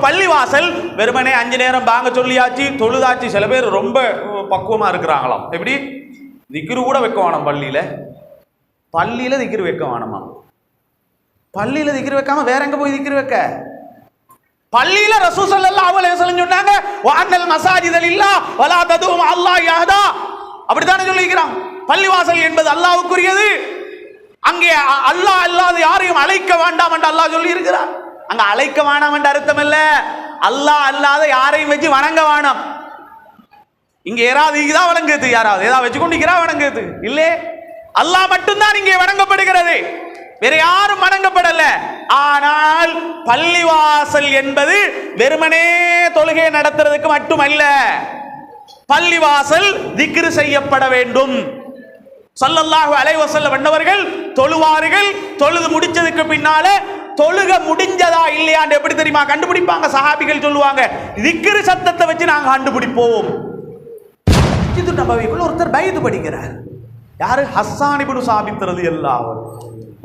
பள்ளிவாசல் வெறுமனே 5 நேரம் பாங்க சொல்லியாச்சு தொழுதாச்சு. சில பேர் ரொம்ப பக்குவமா இருக்கிறாங்களாம். எப்படி திக்ரு கூட வைக்க வேணாம் பள்ளியில திக்ரு வைக்க வேணாமா? பள்ளியில திக்ரு வைக்காம வேற எங்க போய் திக்ரு வைக்க? பள்ளியில ரசூல் ஸல்லல்லாஹு அலைஹி வஸல்லம் சொன்னாங்க வஅன்னல் மஸாஜித லில்லாஹ் வலா ததுஉ அல்லாஹ் அஹதா. அப்படித்தானே சொல்லிக்கிறான். பள்ளிவாசல் என்பது அல்லாஹ்வுக்குரியது. அங்கே அல்லாஹ் அல்லாது யாரையும் அழைக்க வேண்டாம் என்று அல்லாஹ் சொல்லி இருக்கிறார். அங்க அழைக்க வேண்டாம் என்ற அர்த்தம் இல்ல, அல்லாஹ் அல்லாத யாரையும் வச்சு வணங்க வேணாம். இங்க யாராவது இதுதான் வணங்குது, யாராவது ஏதாவது வச்சு கொண்டிருக்கிறா வணங்குது இல்லே. அல்லாஹ் மட்டும்தான் இங்கே வணங்கப்படுகிறது, வேற யாரும் வணங்கப்படல. ஆனால் பள்ளிவாசல் என்பது வெறுமனே தொழுகை நடத்துறதுக்கு மட்டுமல்ல, பள்ளிவாசல் திக்ரு செய்யப்பட வேண்டும். ஸல்லல்லாஹு அலைஹி வஸல்லம் வந்தவர்கள் தொழுவார்கள். தொழுது முடிச்சதுக்கு பின்னால தொழுக முடிஞ்சதா இல்லையான்னு எப்படி தெரியுமா கண்டுபிடிப்பாங்க? சஹாபிகள் சொல்லுவாங்க, திக்ரு சத்தத்தை வச்சு நாங்க கண்டுபிடிப்போம். மஸ்ஜிது நபவிக்குள்ள ஒருத்தர் பைது படிக்கிறார். யாரு? ஹஸ்ஸான் இப்னு சாபித் ரலியல்லாஹு அன்ஹு.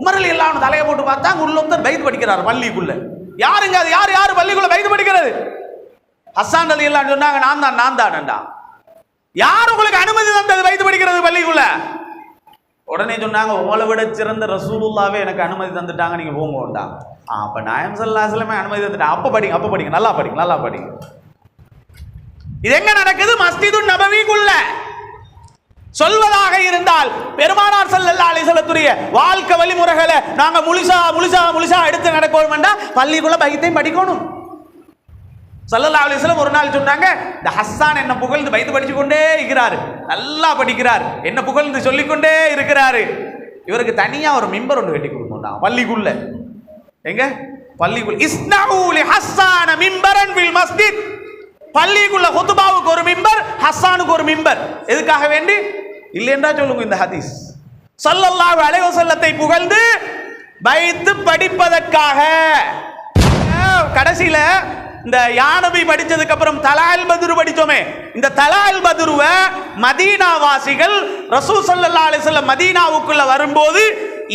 உமர் ரலியல்லாஹு அன்ஹு தலையை போட்டு பார்த்தா உள்ள ஒருத்தர் பைது படிக்கிறார் பள்ளிக்குள்ள. யாருங்க அது? யார் பள்ளிக்குள்ள பைது படிக்கிறது? ஹஸ்ஸான் ரலியல்லாஹு அன்ஹு சொன்னாங்க, நான் தான்டா. யார் உங்களுக்கு அனுமதி தந்தது பைது படிக்கிறது பள்ளிக்குள்ள? உடனே சொன்னாங்க, உங்களை விட சிறந்த ரசூலுல்லாவே எனக்கு அனுமதி தந்துட்டாங்க, நீங்க போங்கடா. அப்ப நாயகம் ஸல்லல்லாஹு அலைஹி வஸல்லம் அனுமதி தந்துட்டாங்க. அப்ப படிங்க, நல்லா படிங்க. இது எங்க நடக்குது? மஸ்ஜிது நபவிக்குள்ள. சொல்வதாக இருந்தால் பெருமானார் ஸல்லல்லாஹு அலைஹி வஸல்லத்துடைய வாழ்க்கை வழிமுறைகளை நாங்க முழுசா எடுத்து நடக்கணும்னா பள்ளிக்குள்ள பைத்தையும் படிக்கணும். ஸல்லல்லாஹு அலைஹி வஸல்லம் ஒரு நாள் சொன்னாங்க, இந்த ஹஸ்ஸான் என்ன புகழ்ந்து பைத்து படிச்சு கொண்டே இருக்கிறாரு, நல்லா படிக்கிறார், என்ன புகழ்ந்து சொல்லிக்கொண்டே இருக்கிறாரு, இவருக்கு தனியா ஒரு மிம்பர் ஒன்று கட்டி கொடுக்கணும் பள்ளிக்குள்ள. எங்க? பள்ளிக்குள்ள. இஸ்னஉ லி ஹஸ்ஸான மிம்பரன் ஃபில் மஸ்ஜித். பள்ளிக்குள்ள குத்பாவுக்கு ஒரு மிம்பர், ஹஸ்ஸானுக்கு ஒரு மிம்பர். எதுக்காக வேண்டி? இல்லைன்றா சொல்லுங்க இந்த ஹதீஸ். ஸல்லல்லாஹு அலைஹி வஸல்லத்தை புகழ்ந்து பைத்து படிப்பதற்காக. கடைசியில இந்த யானபி படிச்சதுக்கு அப்புறம் தலால் பத்ரு படிச்சோமே, இந்த தலால் பத்ருவை மதீனா வாசிகள் ரசூல் ஸல்லல்லாஹு அலைஹி வஸல்லம் மதீனாவுக்குள்ள வரும்போது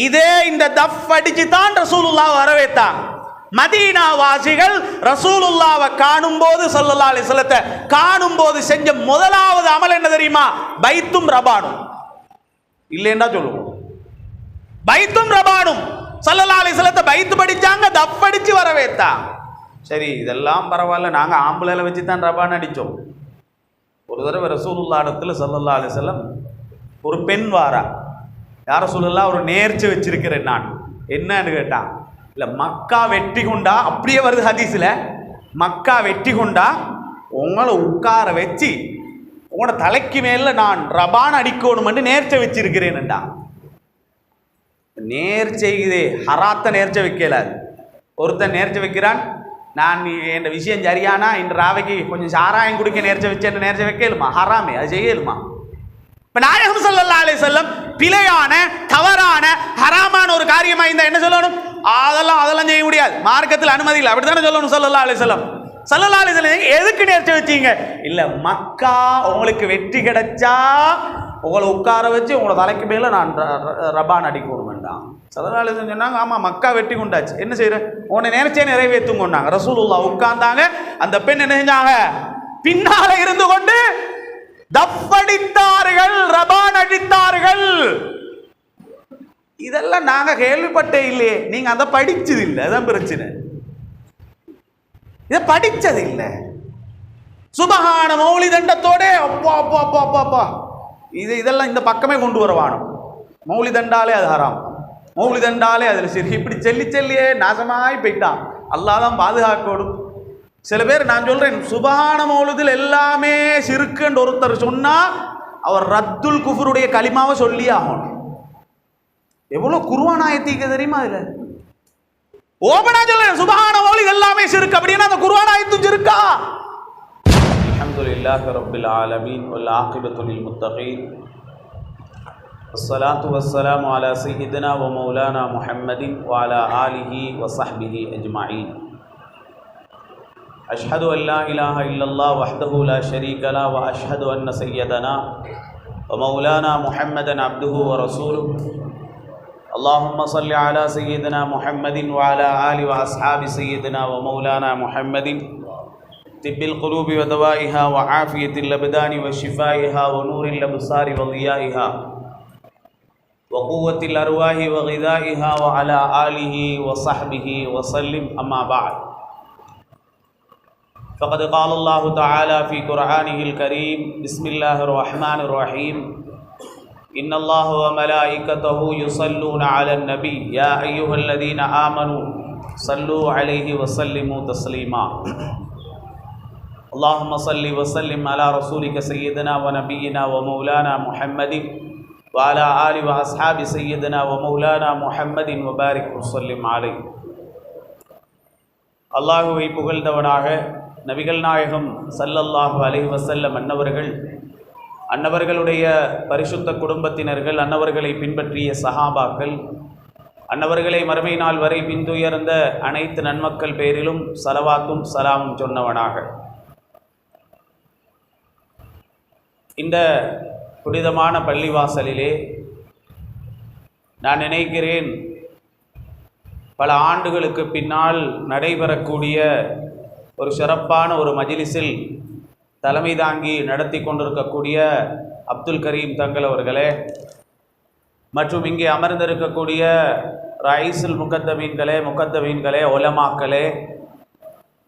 இதே இந்த தஃப் அடிச்சு தான் ரசூலுல்லாஹ் வரவேத்தாங்க. மதீனா வாசிகள் ரசூலுல்லாஹ்வை காணும்போது ஸல்லல்லாஹு அலைஹி வஸல்லத்தை காணும்போது செஞ்ச முதலாவது அமல் என்ன தெரியுமா? பைத்தும் ரபானும். இல்லைன்னா சொல்லுவோம், பைத்தும் ரபானும். ஸல்லல்லாஹு அலைஹி வஸல்லத்தை பைத்து படிச்சாங்க, தஃப் அடிச்சு வரவேத்தாங்க. சரி, இதெல்லாம் பரவாயில்ல, நாங்கள் ஆம்பளையில வச்சு தான் ரபான் அடித்தோம். ஒரு தடவை ரசூலுல்லாஹ் இடத்துல ஸல்லல்லாஹு அலைஹி வஸல்லம் ஒரு பெண் வாரா. யார் ரசூலுல்லாஹ்? ஒரு நேர்ச்சி வச்சிருக்கிறேன் நான். என்னன்னு கேட்டான். இல்லை, மக்கா வெற்றி கொண்டா, அப்படியே வருது ஹதீஸில், மக்கா வெற்றி கொண்டா உங்களை உட்கார வச்சு உங்களோட தலைக்கு மேல நான் ரபான் அடிக்கணும்னு நேர்ச்சை வச்சிருக்கிறேன்டா. நேர்ச்சை இதே ஹராத்த நேர்ச்சை வைக்கலாது. ஒருத்தன் நேர்ச்சை வைக்கிறான், நான் என் விஷயம் சரியானா இன்று ராவைக்கு கொஞ்சம் சாராயம் குடிக்க நேர்ச்சை வச்சேன் நேர்ச்சை வைக்கலுமா? ஹராமே, அது செய்யலுமா? இப்போ நாயகம் ஸல்லல்லாஹு அலைஹி வஸல்லம் பிழையான தவறான ஹராமான ஒரு காரியமா இருந்தால் என்ன சொல்லணும்? அதெல்லாம் செய்ய முடியாது, மார்க்கத்தில் அனுமதி இல்லை, அப்படித்தானே சொல்லணும் ஸல்லல்லாஹு அலைஹி வஸல்லம். ஸல்லல்லாஹு அலைஹி வஸல்லம் எதுக்கு நேர்ச்சை வச்சீங்க? இல்லை, மக்கா உங்களுக்கு வெற்றி கிடைச்சா உங்களை உட்கார வச்சு உங்களை தலைக்கு மேல நான் ரபான் அடிக்கணும் வேண்டாம். ஸல்லல்லாஹு அலைஹி வஸல்லம் சொன்னாங்க, ஆமா மக்கா வெற்றி கொண்டாச்சு, என்ன செய்யற? உன்னை நேர்ச்சே நிறைவேற்றும் கொண்டாங்க. ரசூலுல்லாஹ் உட்கார்ந்தாங்க. அந்த பெண் என்ன செஞ்சாங்க? பின்னால இருந்து கொண்டு தஃப் அடித்தார்கள், ரபான் அடித்தார்கள். இதெல்லாம் நாங்க கேள்விப்பட்டே இல்லையே. நீங்க அதை படிச்சது இல்லை, அதான் பிரச்சனை. இதை படிச்சது இல்லை. சுபஹான மௌலிதண்டத்தோட அப்பா அப்பா அப்பா அப்பா அப்பா இதெல்லாம் இந்த பக்கமே கொண்டு வரவானோம். மௌலிதண்டாலே அது ஹராம், மௌலிதண்டாலே அதில் சரி, இப்படி செல்லியே நாசமாய் போயிட்டான். அல்லாஹ் தான் பாதுகாக்கணும். சில பேர், நான் சொல்றேன், சுபஹான மௌலிதில் எல்லாமே சிறுக்குன்னு ஒருத்தர் சொன்னா அவர் ரத்துல் குஃபருடைய கலிமாவை சொல்லி ஆகணும். எவ்வளவு குர்ஆன் ஆயத்திக்கு தெரியுமா? அதுல ஓபனா சொல்றேன், சுபஹான மௌலித் எல்லாமே சிறுக்கு அப்படின்னா அந்த குர்ஆன் ஆயத்தும் சிறுக்கா? அல்ஹம்துலில்லாஹி ரப்பில் ஆலமீன் வல் ஆகிபத்து லில் முத்தகீன் வஸ்ஸலாத்து வஸ்ஸலாமு அலா சய்யிதினா வ மௌலானா முஹம்மதின் வ அலா ஆலிஹி வ ஸஹ்பிஹி அஜ்மஈன். அஷ்ஹது அன் லா இலாஹா இல்லல்லாஹ் வஹ்தஹு லா ஷரீக லஹு வ அஷ்ஹது அன்ன சய்யிதனா வ மௌலானா முஹம்மதன் அப்துஹு வ ரசூலுஹு اللهم صل على سيدنا محمد وعلى آل وأصحاب سيدنا ومولانا محمد طب القلوب ودوائها وعافية الأبدان وشفائها ونور الأبصار وضيائها وقوة الأرواح وغذائها وعلى آله وصحبه وسلم. أما بعد، فقد قال الله تعالى في قرآنه الكريم: بسم الله الرحمن الرحيم. إن الله وملائكته يصلون على النبي يا أيها الذين آمنوا صلوا عليه وسلموا تسليما. اللهم صل وسلم على رسولك سيدنا ونبينا ومولانا محمد وعلى آل وأصحاب سيدنا ومولانا محمد وبارك وسلم عليه. அல்லாஹுவை புகழ்ந்தவனாக நபிகள் நாயகம் ஸல்லல்லாஹு அலைஹி வஸல்லம் அன்னவர்களுடைய பரிசுத்த குடும்பத்தினர்கள், அன்னவர்களை பின்பற்றிய சஹாபாக்கள், அன்னவர்களை மறுமை நாள் வரை பின்துயர்ந்த அனைத்து நன்மக்கள் பேரிலும் ஸலவாத்தும் ஸலாமும் சொன்னவனாக இந்த புனிதமான பள்ளிவாசலிலே நான் நினைக்கிறேன், பல ஆண்டுகளுக்கு பின்னால் நடைபெறக்கூடிய ஒரு சிறப்பான ஒரு மஜ்லிஸில் தலைமை தாங்கி நடத்தி கொண்டிருக்கக்கூடிய அப்துல் கரீம் தங்கள் அவர்களே, மற்றும் இங்கே அமர்ந்திருக்கக்கூடிய ரைஸுல் முகத்தமீன்களே, உலமாக்களே,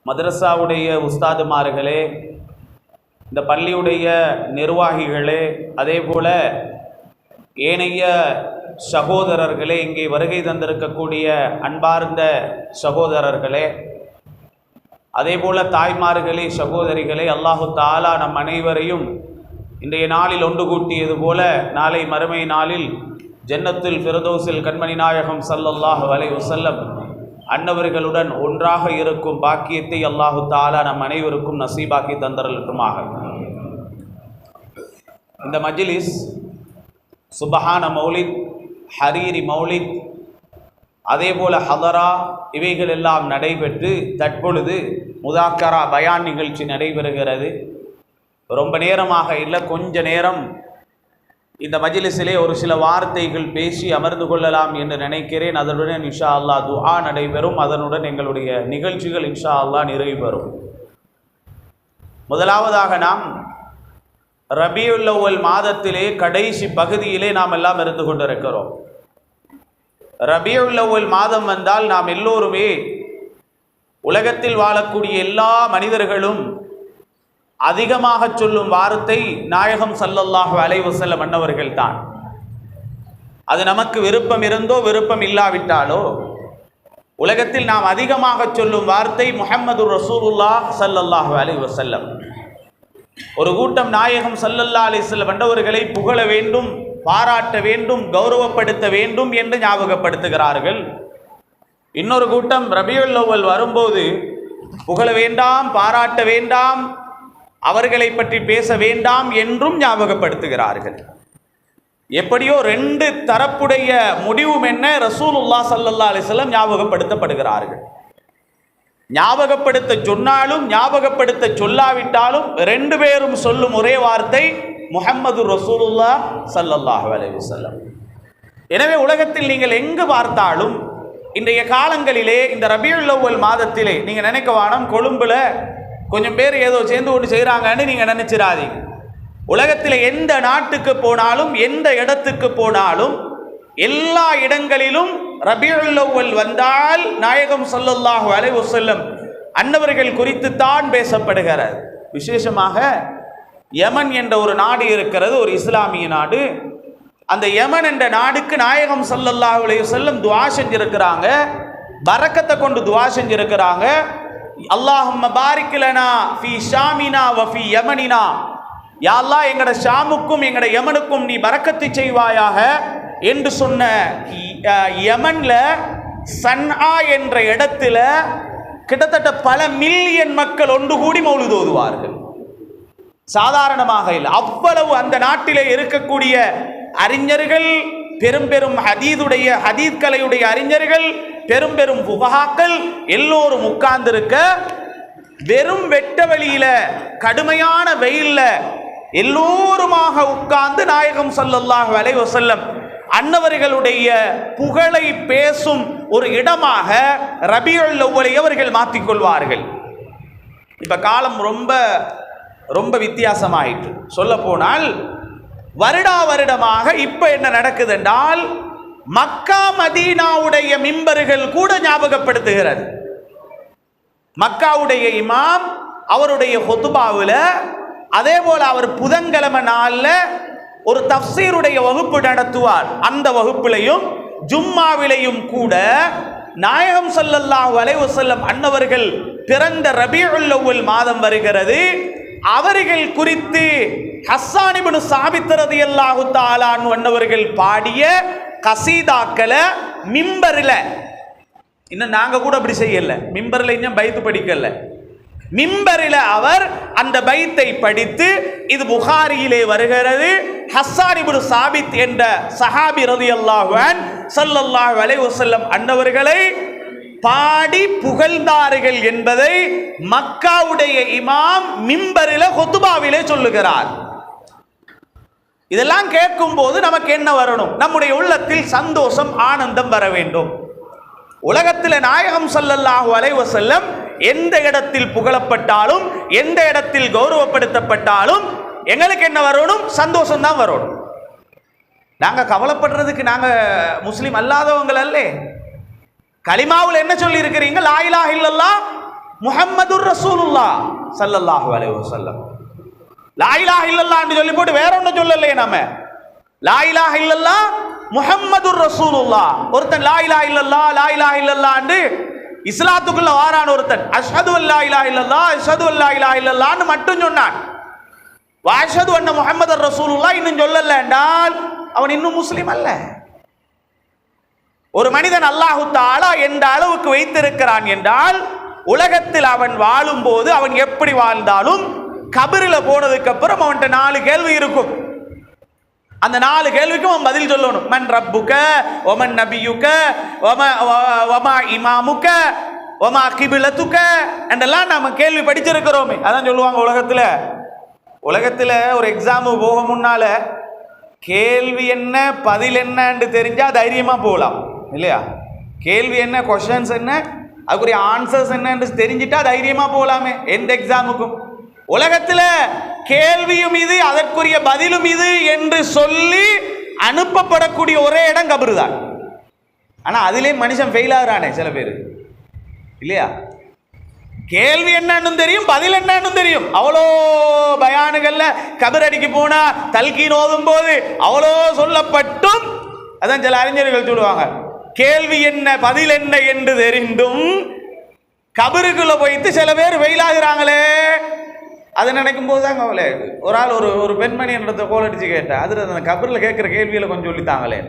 மதரசாவுடைய உஸ்தாதுமார்களே, இந்த பள்ளியுடைய நிர்வாகிகளே, அதே போல் ஏனைய சகோதரர்களே, இங்கே வருகை தந்திருக்கக்கூடிய அன்பார்ந்த சகோதரர்களே, அதே போல் தாய்மார்களே, சகோதரிகளே, அல்லாஹு தாலா நம் அனைவரையும் இன்றைய நாளில் ஒன்று கூட்டியது போல நாளை மறுமை நாளில் ஜன்னத்துல் ஃபிர்தௌஸில் கண்மணி நாயகம் ஸல்லல்லாஹு அலைஹி வஸல்லம் அன்னவர்களுடன் ஒன்றாக இருக்கும் பாக்கியத்தை அல்லாஹு தாலா நம் அனைவருக்கும் நசீபாக்கி தந்தரலுமாக. இந்த மஜ்லிஸ் சுபஹான மௌலித், ஹரீரி மௌலித், அதே போல் ஹதரா, இவைகள் எல்லாம் நடைபெற்று தற்பொழுது முதாக்கரா பயான் நிகழ்ச்சி நடைபெறுகிறது. ரொம்ப நேரமாக இல்லை, கொஞ்ச நேரம் இந்த மஜ்லிஸிலே ஒரு சில வார்த்தைகள் பேசி அமர்ந்து கொள்ளலாம் என்று நினைக்கிறேன். அதனுடன் இன்ஷா அல்லாஹ் துஆ நடைபெறும். அதனுடன் எங்களுடைய நிகழ்ச்சிகள் இன்ஷா அல்லாஹ் நிறைவு பெறும். முதலாவதாக நாம் ரபியுல் அவ்வல் மாதத்திலே கடைசி பகுதியிலே நாம் எல்லாம் இருந்து கொண்டிருக்கிறோம். ரபியுல் அவ்வல் மாதம் வந்தால் நாம் எல்லோருமே, உலகத்தில் வாழக்கூடிய எல்லா மனிதர்களும் அதிகமாக சொல்லும் வார்த்தை நாயகம் ஸல்லல்லாஹு அலைஹி வஸல்லம் அன்னவர்கள் தான். அது நமக்கு விருப்பம் இருந்தோ விருப்பம் இல்லாவிட்டாலோ உலகத்தில் நாம் அதிகமாக சொல்லும் வார்த்தை முஹம்மது ரசூலுல்லாஹ் ஸல்லல்லாஹு அலைஹி வஸல்லம். ஒரு கூட்டம் நாயகம் ஸல்லல்லாஹு அலைஹி வஸல்லம் அன்னவர்களை புகழ வேண்டும், பாராட்ட வேண்டும், கௌரவப்படுத்த வேண்டும் என்று ஞாபகப்படுத்துகிறார்கள். இன்னொரு கூட்டம் ரபியுல் அவ்வல் வரும்போது புகழ வேண்டாம், பாராட்ட வேண்டாம், அவர்களை பற்றி பேச வேண்டாம் என்றும் ஞாபகப்படுத்துகிறார்கள். எப்படியோ ரெண்டு தரப்புடைய முடிவும் என்ன, ரசூலுல்லாஹ் ஸல்லல்லாஹு அலைஹி வஸல்லம் ஞாபகப்படுத்தப்படுகிறார்கள். ஞாபகப்படுத்த சொன்னாலும் ஞாபகப்படுத்த சொல்லாவிட்டாலும் ரெண்டு பேரும் சொல்லும் ஒரே வார்த்தை முஹம்மது ரசூலுல்லாஹ் ஸல்லல்லாஹு அலைஹி வஸல்லம். எனவே உலகத்தில் நீங்கள் எங்கு பார்த்தாலும் இன்றைய காலங்களிலே இந்த ரபியுல் அவ்வல் மாதத்திலே நீங்கள் நினைக்க வேணும், கொழும்புல கொஞ்சம் பேர் ஏதோ சேர்ந்து கொண்டு செய்கிறாங்கன்னு நீங்கள் நினைச்சிடாதீங்க. உலகத்தில் எந்த நாட்டுக்கு போனாலும், எந்த இடத்துக்கு போனாலும், எல்லா இடங்களிலும் ரபியுல் அவ்வல் வந்தால் நாயகம் ஸல்லல்லாஹு அலைஹி வஸல்லம் அன்னவர்கள் குறித்து தான் பேசப்படுகிறது. விசேஷமாக யமன் என்ற ஒரு நாடு இருக்கிறது, ஒரு இஸ்லாமிய நாடு. அந்த யமன் என்ற நாடுக்கு நாயகம் ஸல்லல்லாஹு அலைஹி வஸல்லம் துஆ செஞ்சிருக்கிறாங்க, பரக்கத்தை கொண்டு துஆ செஞ்சிருக்கிறாங்க. அல்லாஹும்ம பாரிக் லனா ஃபீ ஷாமினா வ ஃபீ யமனினா, யா அல்லாஹ் எங்கட ஷாமுக்கும் எங்கட யமனுக்கும் நீ பரக்கத்தை செய்வாயாக என்று சொன்ன யமன்ல சன்ஆ என்ற இடத்துல கிட்டத்தட்ட பல மில்லியன் மக்கள் ஒன்று கூடி மௌலித் ஓதுவார்கள். சாதாரணமாக இல்லை, அவ்வளவு அந்த நாட்டிலே இருக்கக்கூடிய அறிஞர்கள், பெரும் பெரும் ஹதீத் கலையுடைய அறிஞர்கள், பெரும் பெரும் ஃபுகஹாக்கள் எல்லோரும் உட்கார்ந்திருக்க, வெறும் வெட்ட வழியில கடுமையான வெயில்ல எல்லோருமாக உட்கார்ந்து நாயகம் ஸல்லல்லாஹு அலைஹி வஸல்லம் அன்னவர்களுடைய புகழை பேசும் ஒரு இடமாக ரபியுல் அவ்வலை அவர்கள் மாற்றிக்கொள்வார்கள். இப்ப காலம் ரொம்ப ரொம்ப வித்தியாசமாயிற்று. சொல்ல போனால் வருடா வருடமாக இப்ப என்ன நடக்குது என்றால் மக்கா மதீனாவுடைய மிம்பர்கள் கூட ஞாபகப்படுத்துகிறது. மக்காவுடைய இமாம் அவருடைய ஹுத்பாவில், அதே போல அவர் புதன்கிழமை நாளில் ஒரு தஃப்சீருடைய வகுப்பு நடத்துவார். அந்த வகுப்பிலையும் ஜும்மாவிலையும் கூட நாயகம் ஸல்லல்லாஹு அலைஹி வஸல்லம் அன்னவர்கள் பிறந்த ரபீஉல் அவ்வல் மாதம் வருகிறது. அவர்கள் குறித்து ஹஸ்ஸான் இப்னு சாபித் ரலியல்லாஹு தஆலா அன்ஹு அன்னவர்கள் பாடிய கசீதாக்களை மிம்பரில், இன்னும் நாங்கள் கூட அப்படி செய்யல, மிம்பரில் இன்னும் பைத்து படிக்கல, மிம்பரில் அவர் அந்த பைத்தை படித்து, இது புகாரியிலே வருகிறது, ஹஸ்ஸான் இப்னு சாபித் என்ற சஹாபி ரலியல்லாஹு அன்ஹு ஸல்லல்லாஹு அலைஹி வஸல்லம் அன்னவர்களை பாடி புகழ்ந்தார்கள் என்பதை மக்காவுடைய இமாம் மிம்பரில் ஹுத்பாவிலே சொல்லுகிறார். இதெல்லாம் கேட்கும் போது நமக்கு என்ன வரணும்? நம்முடைய உள்ளத்தில் சந்தோஷம், ஆனந்தம் வர வேண்டும். உலகத்தில் நாயகம் ஸல்லல்லாஹு அலைஹி வஸல்லம் எந்த இடத்தில் புகழப்பட்டாலும், எந்த இடத்தில் கௌரவப்படுத்தப்பட்டாலும் எங்களுக்கு என்ன வரணும்? சந்தோஷம் தான் வரணும். நாங்க கவலைப்படுறதுக்கு நாங்க முஸ்லிம் அல்லாதவங்கள் அல்ல. கலிமாவில் என்ன சொல்லி இருக்கிறீங்க? லா இலாஹ இல்லல்லாஹ் முஹம்மதுர் ரசூலுல்லாஹ் ஸல்லல்லாஹு அலைஹி வஸல்லம். லா இலாஹ இல்லல்லாஹ் என்று சொல்லி போட்டு வேற ஒன்றும் சொல்லலையே. நம்ம லா இலாஹ இல்லல்லாஹ் முஹம்மதுர் ரசூலுல்லாஹ். ஒருத்தன் லா இலாஹ இல்லல்லாஹ் லா இலாஹ இல்லல்லாஹ் என்று இஸ்லாத்துக்குள்ள வாரான ஒருத்தன் அஷ்ஹது அல்லா இலாஹ இல்லல்லாஹ் அஷ்ஹது அல்லா இலாஹ இல்லல்லாஹ்னு மட்டும் சொன்னான். வஅஷ்ஹது அன்ன முஹம்மதர் ரசூலுல்லாஹ் இன்னும் சொல்லல என்றால் அவன் இன்னும் முஸ்லிம் அல்ல. ஒரு மனிதன் அல்லாஹு தஆலா எந்த அளவுக்கு வைத்திருக்கிறான் என்றால், உலகத்தில் அவன் வாழும் போது அவன் எப்படி வாழ்ந்தாலும் கபரில் போனதுக்கு அப்புறம் அவன்கிட்ட 4 கேள்வி இருக்கும். அந்த 4 கேள்விக்கும் அவன் பதில் சொல்லணும். மன் ரப்புக வமன் நபியுக வமா இமாமுக வமா கிபிலத்துக என்றெல்லாம் நம்ம கேள்வி படிச்சிருக்கிறோமே. அதான் சொல்லுவாங்க உலகத்தில் ஒரு எக்ஸாமு போக முன்னால கேள்வி என்ன பதில் என்னன்னு தெரிஞ்சா தைரியமா போகலாம் இல்லையா? கேள்வி என்ன, கொஸ்டின்ஸ் என்ன, அதுக்குரிய ஆன்சர்ஸ் என்னன்னு தெரிஞ்சிட்டா தைரியமா போகலாமே எந்த எக்ஸாமுக்கும். உலகத்தில் கேள்வியும் இது, அதற்குரிய பதிலும் இது என்று சொல்லி அனுப்பப்படக்கூடிய ஒரே இடம் கபரு தான். ஆனால் அதிலே மனுஷன் ஃபெயில் ஆகிறானே சில பேர் இல்லையா? கேள்வி என்னன்னு தெரியும், பதில் என்னன்னு தெரியும். அவ்வளோ பயானுகள்ல கபர் அடிக்கு போனா தல்கீன் ஓதும் போது அவ்வளோ சொல்லப்பட்டும், அதான் சில அறிஞர்கள் சொல்லுவாங்க, கேள்வி என்ன பதில் என்ன என்று தெரிந்தும் கபருக்குள்ள போயிட்டு சில பேர் வெயிலாகிறாங்களே. அதை நினைக்கும் போது தான் கவலை. ஒரு ஆள் ஒரு பெண்மணி என்னிடத்த கோல் அடிச்சு கேட்டேன், அதில் அந்த கபரில் கேட்குற கேள்விகளை கொஞ்சம் சொல்லித்தாங்களே.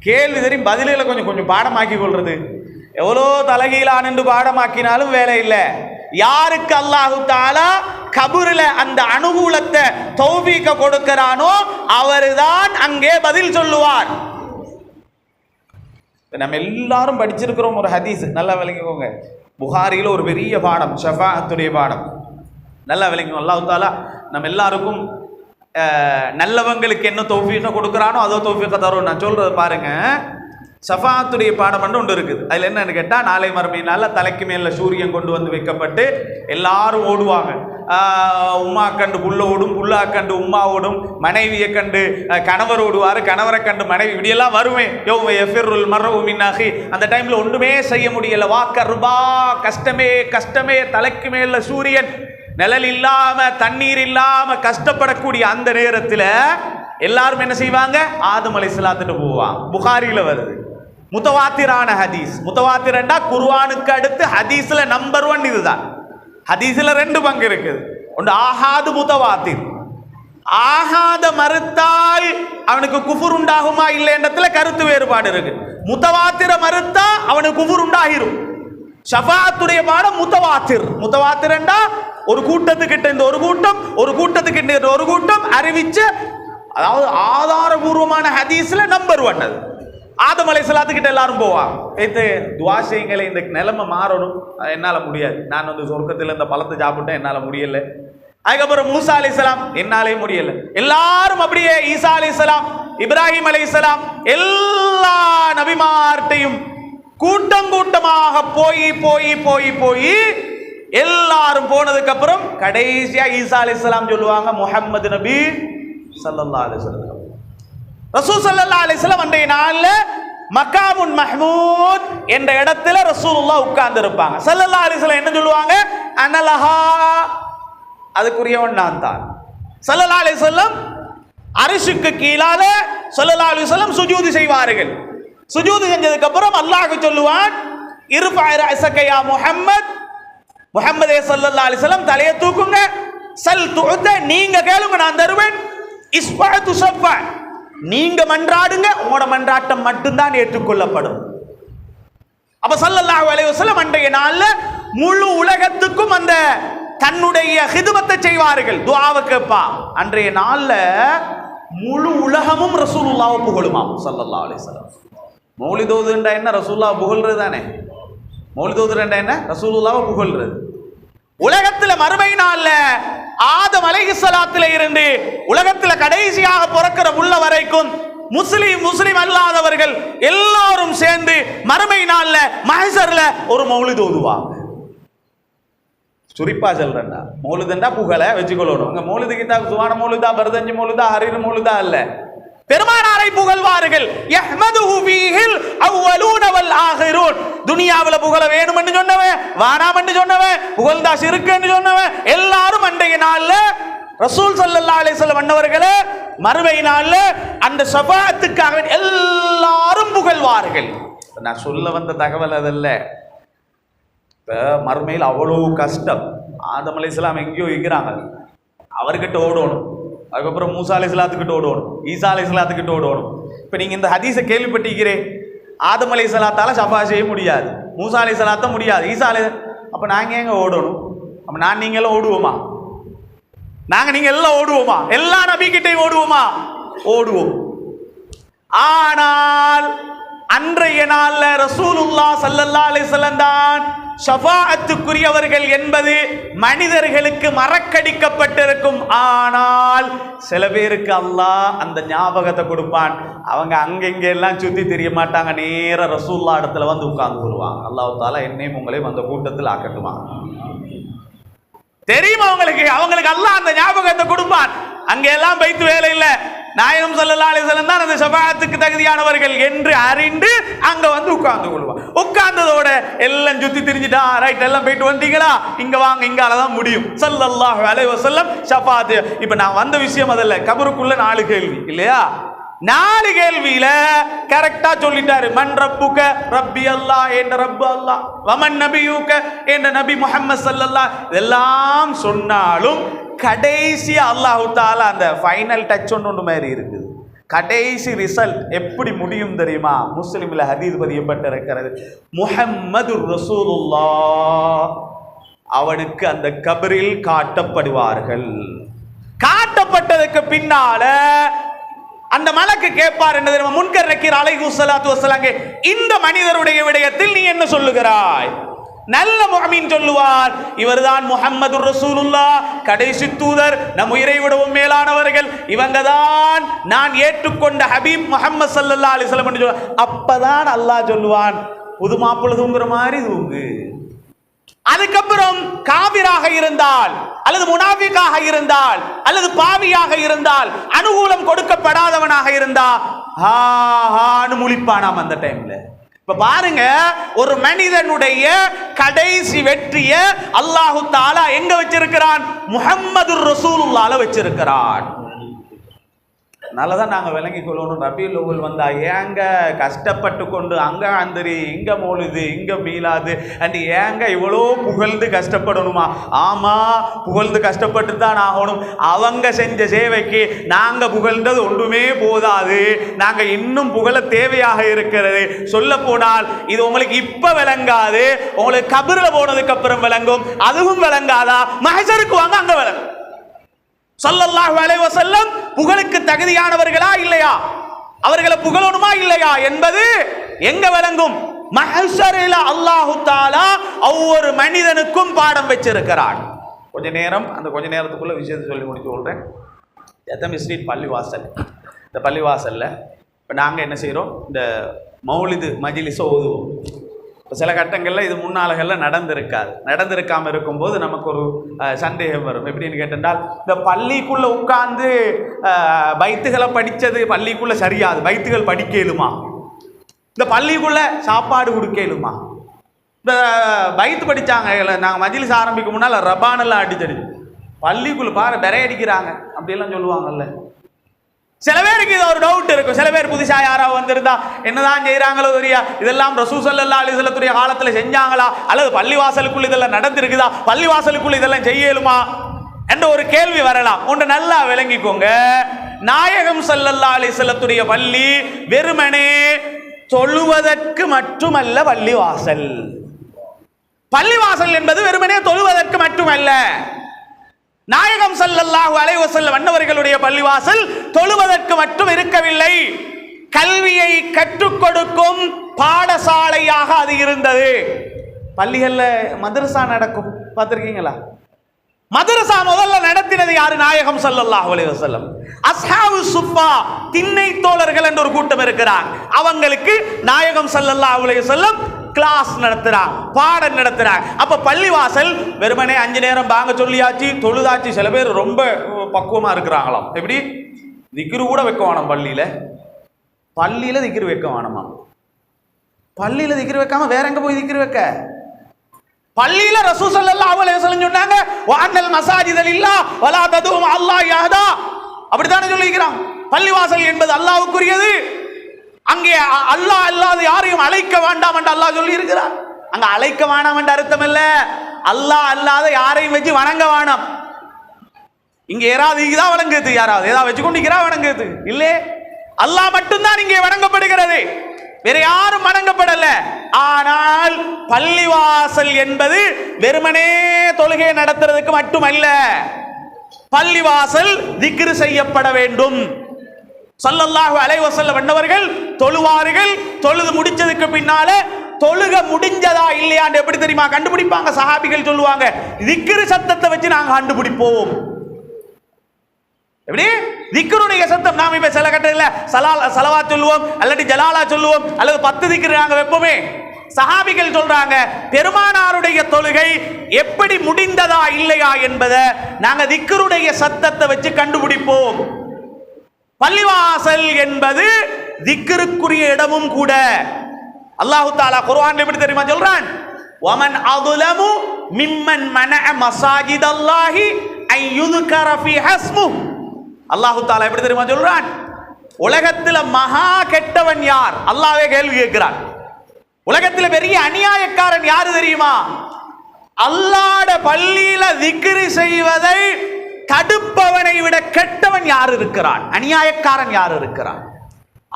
கேள்வி தெரியும், பதில்களை கொஞ்சம் பாடமாக்கி கொள்றது. எவ்வளோ தலைகீழான் என்று பாடமாக்கினாலும் வேலை இல்லை. யாருக்கு அல்லாஹு தஆலா கபூரில் அந்த அனுகூலத்தை தௌஃபீக கொடுக்கிறானோ அவர்தான் அங்கே பதில் சொல்லுவார். நம்ம எல்லாரும் படிச்சிருக்கிறோம் ஒரு ஹதீஸ், நல்லா விளங்கிக்கோங்க. புகாரியில் ஒரு பெரிய பாடம், ஷஃபாஅத்துடைய பாடம், நல்லா விளங்கிக்கோங்க. அல்லாஹ் தஆலா நம்ம எல்லாருக்கும் நல்லவங்களுக்கு என்ன தௌஃபீக கொடுக்குறானோ அதோ தௌஃபீக தரும். நான் சொல்றது பாருங்க, ஷஃபாஅத்துடைய பாடம் ஒன்று இருக்குது. அதில் என்னன்னு கேட்டால், நாளை மறுமையினால தலைக்கு மேலே சூரியன் கொண்டு வந்து வைக்கப்பட்டு எல்லாரும் ஓடுவாங்க. உம்மா கண்டு புள்ள ஓடும், புல்லா கண்டு உம்மா ஓடும், மனைவியை கண்டு கணவர் ஓடுவார், கணவரை கண்டு மனைவி, இப்படியெல்லாம் வருவேன். எஃபிருல் மர்உ மின் அஹி. அந்த டைமில் ஒன்றுமே செய்ய முடியல, வாக்கர்பா, கஷ்டமே கஷ்டமே, தலைக்கு மேல சூரியன், நிழல் இல்லாம தண்ணீர் இல்லாம கஷ்டப்படக்கூடிய அந்த நேரத்தில் எல்லாரும் என்ன செய்வாங்க? ஆதம் அலைஹிஸ்ஸலாத்துட்டு போவாங்க. புகாரில வருது, முத்தவாத்திரான ஹதீஸ். முத்தவாத்திரண்டா குர்ஆனுக்கு அடுத்து ஹதீஸ்ல நம்பர் 1 இதுதான். ஹதீஸ்ல 2 பங்கு இருக்குது. ஒன்று ஆஹாது, முத்தவாத்திர். ஆஹாத மறுத்தால் அவனுக்கு குஃபுர் உண்டாகுமா இல்லைன்றதுல கருத்து வேறுபாடு இருக்கு. முத்தவாத்திர மறுத்தா அவனுக்கு குஃபுர் உண்டாகிரும். ஷஃபாஅத்துடைய பாடம் முத்தவாத்திர். முத்தவாத்திரண்டா ஒரு கூட்டத்துக்கிட்ட இந்த ஒரு கூட்டம், ஒரு கூட்டத்துக்கிட்ட இந்த ஒரு கூட்டம் அறிவிச்ச, அதாவது ஆதாரபூர்வமான ஹதீஸ்ல நம்பர் 1 அது. ஆதம் அலைஹிஸ்ஸலாத்துக்கிட்ட எல்லாரும் போவாங்க, வைத்து துஆ செய்யுங்களே, இந்த நிலைமை மாறணும், என்னால் முடியாது, நான் சொர்க்கத்தில் இந்த பழத்தை சாப்பிட்டேன், என்னால் முடியல. அதுக்கப்புறம் மூசா அலைஹிஸ்ஸலாம், என்னாலே முடியல. எல்லாரும் அப்படியே ஈசா அலைஹிஸ்ஸலாம் இப்ராஹிம் அலைஹிஸ்ஸலாம் எல்லா நபிமார்ட்டையும் கூட்டம் கூட்டமாக போய் எல்லாரும் போனதுக்கு அப்புறம் கடைசியா ஈசா அலைஹிஸ்ஸலாம் சொல்லுவாங்க முஹம்மது நபி ஸல்லல்லாஹு அலைஹி வஸல்லம். ரசூல் ஸல்லல்லாஹு அலைஹி வஸல்லம் அன்றைய நாள்ல மகாமுன் மஹ்மூத் என்ற இடத்துல ரசூலுல்லாஹ் உட்கார்ந்து இருப்பாங்க. ஸல்லல்லாஹு அலைஹி வஸல்லம் என்ன சொல்லுவாங்க? அனலஹா, அதுக்குரியவன் நான் தான். ஸல்லல்லாஹு அலைஹி வஸல்லம் அரிஷுக்கு கீழால ஸல்லல்லாஹு அலைஹி வஸல்லம் சுஜூது செய்வார்கள். சுஜூது செஞ்சதுக்கு அப்புறம் அல்லாஹ் சொல்லுவான், இர்ஃபா ரஅஸக யா முஹம்மத், முஹம்மதே ஸல்லல்லாஹு அலைஹி வஸல்லம் தலையை தூக்குங்க, சல் துஅத, நீங்க கேளுங்க நான் தருவேன், இஸ்ஃபா துஸஃபா, நீங்க மன்றாடுங்க உங்களோட மன்றாட்டம் மட்டும்தான் ஏற்றுக்கொள்ளப்படும். அப்ப ஸல்லல்லாஹு அலைஹி வஸல்லம் அன்றைய நாள்ல முழு உலகத்துக்கும் அந்த தன்னுடைய ஹிதுமத்தை செய்வார்கள், துஆவை கேட்பா. அன்றைய நாள்ல முழு உலகமும் ரசூலுல்லாஹ்வை புகழுமாம் ஸல்லல்லாஹு அலைஹி வஸல்லம். மௌலித் ஓதுன்றா என்ன? ரசூலுல்லாஹ் புகழ்றது தானே. மௌலித் ஓதுன்றா என்ன? ரசூலுல்லாஹ்வை புகழ்றது. உலகத்துல மறுமை நாள்ல ஆதம் அலைஹிஸ்ஸலாத்தில இருந்து உலகத்துல கடைசியாக பிறக்கிற உள்ள வரைக்கும் முஸ்லிம் அல்லாதவர்கள் எல்லாரும் சேர்ந்து மறுமை நாள்ல மஹ்ஷர்ல ஒரு மௌலித் ஓதுவாங்க. சுரிப்பா சொல்றேன்டா, மௌலிதுண்டா புகழ வச்சுக்கொள்ளணும். அங்க மௌலிது கிதாப் சுவான மௌலிதா, பரதஞ்சி மௌலிதா, ஹரீர் மௌலிதா அல்ல, பெருமானாரை புகழ்வார்கள். யஹ்மதுஹு ஃபீஹில் அவ்வலூன வல் ஆகிரூன். துனியாவுல புகழ வேணும்னு சொன்னவன், வானாம்னு சொன்னவன், புகழ்ந்தா ஷிர்க்குன்னு சொன்னவன் எல்லாரும் அன்றைய நாள்ல ரசூல் ஸல்லல்லாஹு அலைஹி வஸல்லம் அன்னவர்களே மறுமை நாள்ல அந்த ஷஃபாஅத்துக்காக எல்லாரும் புகழ்வார்கள். நான் சொல்ல வந்த தகவல் அதல்ல. இப்போ மறுமையில் அவ்வளோ கஷ்டம். ஆதம் அலைஹிஸ்ஸலாம் எங்கேயோ இருக்கிறாங்க, அவர்கிட்ட ஓடணும். அதுக்கப்புறம் மூசா அலைஹிஸ்ஸலாத்துக்கிட்ட ஓடணும், ஈசா அலைஹிஸ்ஸலாத்துக்கிட்ட ஓடணும். இப்போ நீங்கள் இந்த ஹதீஸை கேள்விப்பட்டிருக்கிறேன், ஆதம் அலைஹிஸ்ஸலாத்தால ஷஃபா செய்ய முடியாது, மூசா அலைஹிஸ்ஸலாத்த முடியாது, ஈசா அலை. அப்போ நாங்கள் எங்கே ஓடணும்? அப்போ நீங்கள் எல்லாம் ஓடுவோமா? நீங்கள் எல்லாம் ஓடுவோமா? எல்லா நபிக்கிட்டையும் ஓடுவோமா? ஓடுவோம். ஆனால் அன்றைய நாள்ல ரசூலுல்லாஹ் ஸல்லல்லாஹு அலைஹி வஸல்லம் தான் ஷஃபாஅத்துக்குரியவர்கள் என்பது மனிதர்களுக்கு மறக்கடிக்கப்பட்டிருக்கும். ஆனால் சில பேருக்கு அல்லாஹ் அந்த ஞாபகத்தை கொடுப்பான். அவங்க அங்கெங்க எல்லாம் சுத்தி தெரிய மாட்டாங்க, நேர ரசூலுல்லாஹ் இடத்துல வந்து உட்கார்ந்து கொள்வாங்க. அல்லாஹ் தஆலா என்னையும் உங்களையும் அந்த கூட்டத்தில் ஆக்கட்டுமா? தெரியுமா அவங்களுக்கு அல்லாஹ் அந்த ஞாபகத்தை கொடுப்பான். அங்க எல்லாம் பைத்து வேலை இல்லை, நாயகம் ஸல்லல்லாஹு அலைஹி வஸல்லம் தான் அந்த ஷஃபாஅத்துக்கு தகுதியானவர்கள் என்று அறிந்து அங்க வந்து உட்கார்ந்து கொள்வான். உட்கார்ந்ததோட எல்லாம் சுத்தி திரிஞ்சிட்டா, ரைட் எல்லாம் போயிட்டு வந்தீங்களா, இங்க வாங்க, இங்காலதான் முடியும். ஸல்லல்லாஹு அலைஹி வஸல்லம் ஷஃபாஅத். இப்ப நான் வந்த விஷயம் அதல்ல, கபருக்குள்ள 4 கேள்வி இல்லையா? 4 கேள்வியில கரெக்டா சொல்லிட்டாரு. மன் ரப்புக, ரப்பி அல்லாஹ், என்ற ரப்பு அல்லாஹ். வமன் நபியுக, என்ற நபி முஹம்மது ஸல்லல்லாஹு. இதெல்லாம் சொன்னாலும் கடைசி அல்லாஹ் தஆலா அந்த ஃபைனல் டச் ஒன்று மாதிரி இருக்குது. கடைசி ரிசல்ட் எப்படி முடியும் தெரியுமா? முஸ்லிம்ல ஹதீஸ் பதியப்பட்டிருக்கிறது, முஹம்மதுர் ரசூலுல்லாஹ் அவனுக்கு அந்த கபரில் காட்டப்படுவார்கள். காட்டப்பட்டதுக்கு பின்னால அந்த மலக்கு கேட்பார், என்ன தெரியுமா? முன்கர் நக்கீர் அலைஹிஸ்ஸலாத்து வஸ்ஸலாம், இந்த மனிதருடைய விடயத்தில் நீ என்ன சொல்லுகிறாய்? நல்ல முஹ்மின் சொல்லுவார், இவர்தான் முஹம்மதுர் ரசூலுல்லாஹ், கடைசி தூதர், நம் உயிரை விடவும் மேலானவர்கள், இவங்க தான் நான் ஏற்றுக்கொண்ட ஹபீப் முஹம்மது ஸல்லல்லாஹு அலைஹி வஸல்லம் என்று சொல்லுவார். அப்பதான் அல்லாஹ் சொல்லுவான், புது மாப்பிள்ளை தூங்குற மாதிரி தூங்கு. அதுக்கப்புறம் காபிராக இருந்தால் அல்லது முனாஃபிக்காக இருந்தால் அல்லது பாவியாக இருந்தால் அனுகூலம் கொடுக்கப்படாதவனாக இருந்தா ஹான்னு முழிப்பானாம் அந்த டைம்ல. இப்ப பாருங்க, ஒரு மனிதனுடைய கடைசி வெற்றிய அல்லாஹு தஆலா எங்க வச்சிருக்கிறான்? முஹம்மதுர் ரசூலுல்லாஹ்ல வச்சிருக்கிறான். அதனாலதான் நாங்க விளங்கி கொள்ளணும், ரபியுல் அவ்வல் வந்தா ஏங்க கஷ்டப்பட்டு கொண்டு அங்க அந்தரி, இங்க மௌலிது, இங்க மீலாது அண்ட் ஏங்க இவ்வளோ புகழ்ந்து கஷ்டப்படணுமா? ஆமா, புகழ்ந்து கஷ்டப்பட்டு தான் ஆகணும். அவங்க செஞ்ச சேவைக்கு நாங்க புகழ்ந்தது ஒன்றுமே போதாது, நாங்க இன்னும் புகழ தேவையாக இருக்கிறது. சொல்ல போனால் இது உங்களுக்கு இப்ப விளங்காது, உங்களுக்கு கபர்ல போனதுக்கு அப்புறம் விளங்கும். அதுவும் விளங்காதா? மஹ்ஷருக்கு வாங்க, அங்க விளங்கும். ஸல்லல்லாஹு அலைஹி வஸல்லம் புகழுக்கு தகுதியானவர்களா இல்லையா, அவர்களை புகழணுமா இல்லையா என்பது எங்க விளங்கும்? மஹ்ஷரில் அல்லாஹு தஆலா ஒவ்வொரு மனிதனுக்கும் பாடம் வச்சிருக்கிறான். கொஞ்ச நேரத்துக்குள்ள விஷயத்தை சொல்லி முடிச்சு சொல்றேன். எத்தமி ஸ்ட்ரீட் பள்ளி வாசல், இந்த பள்ளிவாசலில் இப்போ நாங்கள் என்ன செய்கிறோம், இந்த மௌலிது மஜ்லிஸை ஓதுவோம். இப்போ சில கட்டங்களில் இது முன்னாளர்களில் நடந்திருக்காமல் இருக்கும்போது நமக்கு ஒரு சந்தேகம் வரும். எப்படின்னு கேட்டால், இந்த பள்ளிக்குள்ளே உட்கார்ந்து பைத்துகளை படித்தது பள்ளிக்குள்ளே சரியாது, பைத்துகள் படிக்கலுமா, இந்த பள்ளிக்குள்ளே சாப்பாடு கொடுக்கலுமா, இந்த பைத்து படித்தாங்க நாங்கள் மஜ்லிஸ் ஆரம்பிக்கும் முன்னால் ரபானெல்லாம் அடிச்சடி பள்ளிக்குள்ளே பாரு பெறை அடிக்கிறாங்க அப்படியெல்லாம் சொல்லுவாங்கல்ல. சில பேருக்கு இது ஒரு டவுட் இருக்கும். சில பேர் புதுசாக யாராவது வந்திருந்தா என்னதான் செய்கிறாங்களோ தெரியா, இதெல்லாம் ரசூல் ஸல்லல்லாஹு அலைஹி வஸல்லம் காலத்தில் செஞ்சாங்களா, அல்லது பள்ளிவாசலுக்குள்ள இதெல்லாம் நடந்திருக்குதா, பள்ளிவாசலுக்குள்ள இதெல்லாம் செய்யலுமா என்ற ஒரு கேள்வி வரலாம். ஒன்று நல்லா விளங்கிக்கோங்க, நாயகம் ஸல்லல்லாஹு அலைஹி வஸல்லம் பள்ளி வெறுமனே தொழுவதற்கு மட்டுமல்ல பள்ளிவாசல். பள்ளிவாசல் என்பது வெறுமனே தொழுவதற்கு மட்டுமல்ல. நாயகம் ஸல்லல்லாஹு அலைஹி வஸல்லம் அன்னவர்களுடைய பள்ளிவாசல் தொழுவதற்கு மட்டும் இருக்கவில்லை, கல்வியை கற்றுக் கொடுக்கும் பாடசாலையாக அது இருந்தது. பள்ளிகள்ல மதரசா நடக்கும், பார்த்திருக்கீங்களா? மதரசா முதல்ல நடத்தினது யாரு? நாயகம் ஸல்லல்லாஹு அலைஹி வஸல்லம். அஸ்ஹாபு சுஃபா, திண்ணை தோழர்கள் என்ற ஒரு கூட்டம் இருக்கிறார். அவங்களுக்கு நாயகம் ஸல்லல்லாஹு அலைஹி வஸல்லம் கிளாஸ் நடத்துறாங்க, பாடம் நடத்துறாங்க. அப்ப பள்ளிவாசல் வெறுமனே 5 நேரம் பாங்க சொல்லியாச்சு, தொழுதாச்சு. சில பேர் ரொம்ப பக்குவமா இருக்கிறாங்களாம். எப்படி திக்ரு கூட வைக்க வேணாம் பள்ளியில திக்ரு வைக்க வேணாமா? பள்ளியில திக்ரு வைக்காம வேற எங்க போய் திக்ரு வைக்க? பள்ளியில ரசூல் ஸல்லல்லாஹு அலைஹி வஸல்லம் சொன்னாங்க, வஅன்னல் மஸாஜித லில்லாஹ் வலா ததுஉ மஅல்லாஹி அஹதா. அப்படித்தானே சொல்லிக்கிறான். பள்ளிவாசல் என்பது அல்லாஹ்வுக்குரியது, அங்கே அல்லாஹ் அல்லாது யாரையும் அழைக்க வேண்டாம் என்று அல்லாஹ் சொல்லி இருக்கிறார். அங்க அழைக்க வேண்டாம் என்ற அர்த்தம் இல்ல, அல்லாஹ் அல்லாத யாரையும் வச்சு வணங்க வேணாம். இங்க யாராவது தான் வணங்குது, யாராவது ஏதாவது வச்சு கொண்டிருக்கிறா வணங்குது இல்லே, அல்லாஹ் மட்டும்தான் இங்கே வணங்கப்படுகிறது, வேற யாரும் வணங்கப்படல. ஆனால் பள்ளிவாசல் என்பது வெறுமனே தொழுகை நடத்துறதுக்கு மட்டுமல்ல, பள்ளிவாசல் திக்ரு செய்யப்பட வேண்டும். ஸல்லல்லாஹு அலைஹி வஸல்லம் அன்னவர்கள் தொழுவார்கள். தொழுது முடிச்சதுக்கு பின்னால தொழுக முடிஞ்சதா இல்லையான்னு எப்படி தெரியுமா கண்டுபிடிப்பாங்க? சஹாபிகள் சொல்லுவாங்க, திக்ரு சத்தத்தை வச்சு நாங்க கண்டுபிடிப்போம். எப்படி திக்ருடைய சத்தம்? நாம இப்ப சில கட்டத்தில் சலவாத் சொல்லுவோம், அல்லது ஜலாலா சொல்லுவோம், அல்லது 10 திக்ரு நாங்க வைப்போமே. சஹாபிகள் சொல்றாங்க, பெருமானாருடைய தொழுகை எப்படி முடிந்ததா இல்லையா என்பதை நாங்க திக்ருடைய சத்தத்தை வச்சு கண்டுபிடிப்போம். பள்ளிவாசல் என்பது திக்ருக்குரிய இடமும் கூட. அல்லாஹ் தஆலா குர்ஆன்ல எப்படி தெரியுமா சொல்றான்? வமன் அظلمு மிம்மன் மனஅ மஸாஜிதல்லாஹி அன் யுذ்கர ஃபீஹா இஸ்முஹு. அல்லாஹ் தஆலா எப்படி தெரியுமா சொல்றான்? உலகத்துல மகா கெட்டவன் யார்? அல்லாஹ்வே கேள்வி கேட்கிறான். உலகத்துல பெரிய அநியாயக்காரன் யாரு தெரியுமா? அல்லாஹ்வுடைய பள்ளியில திக்ரு செய்வதை தடுப்பவனை விட கெட்டவன் யார் இருக்கிறான்? அநியாயக்காரன் யார் இருக்கிறான்?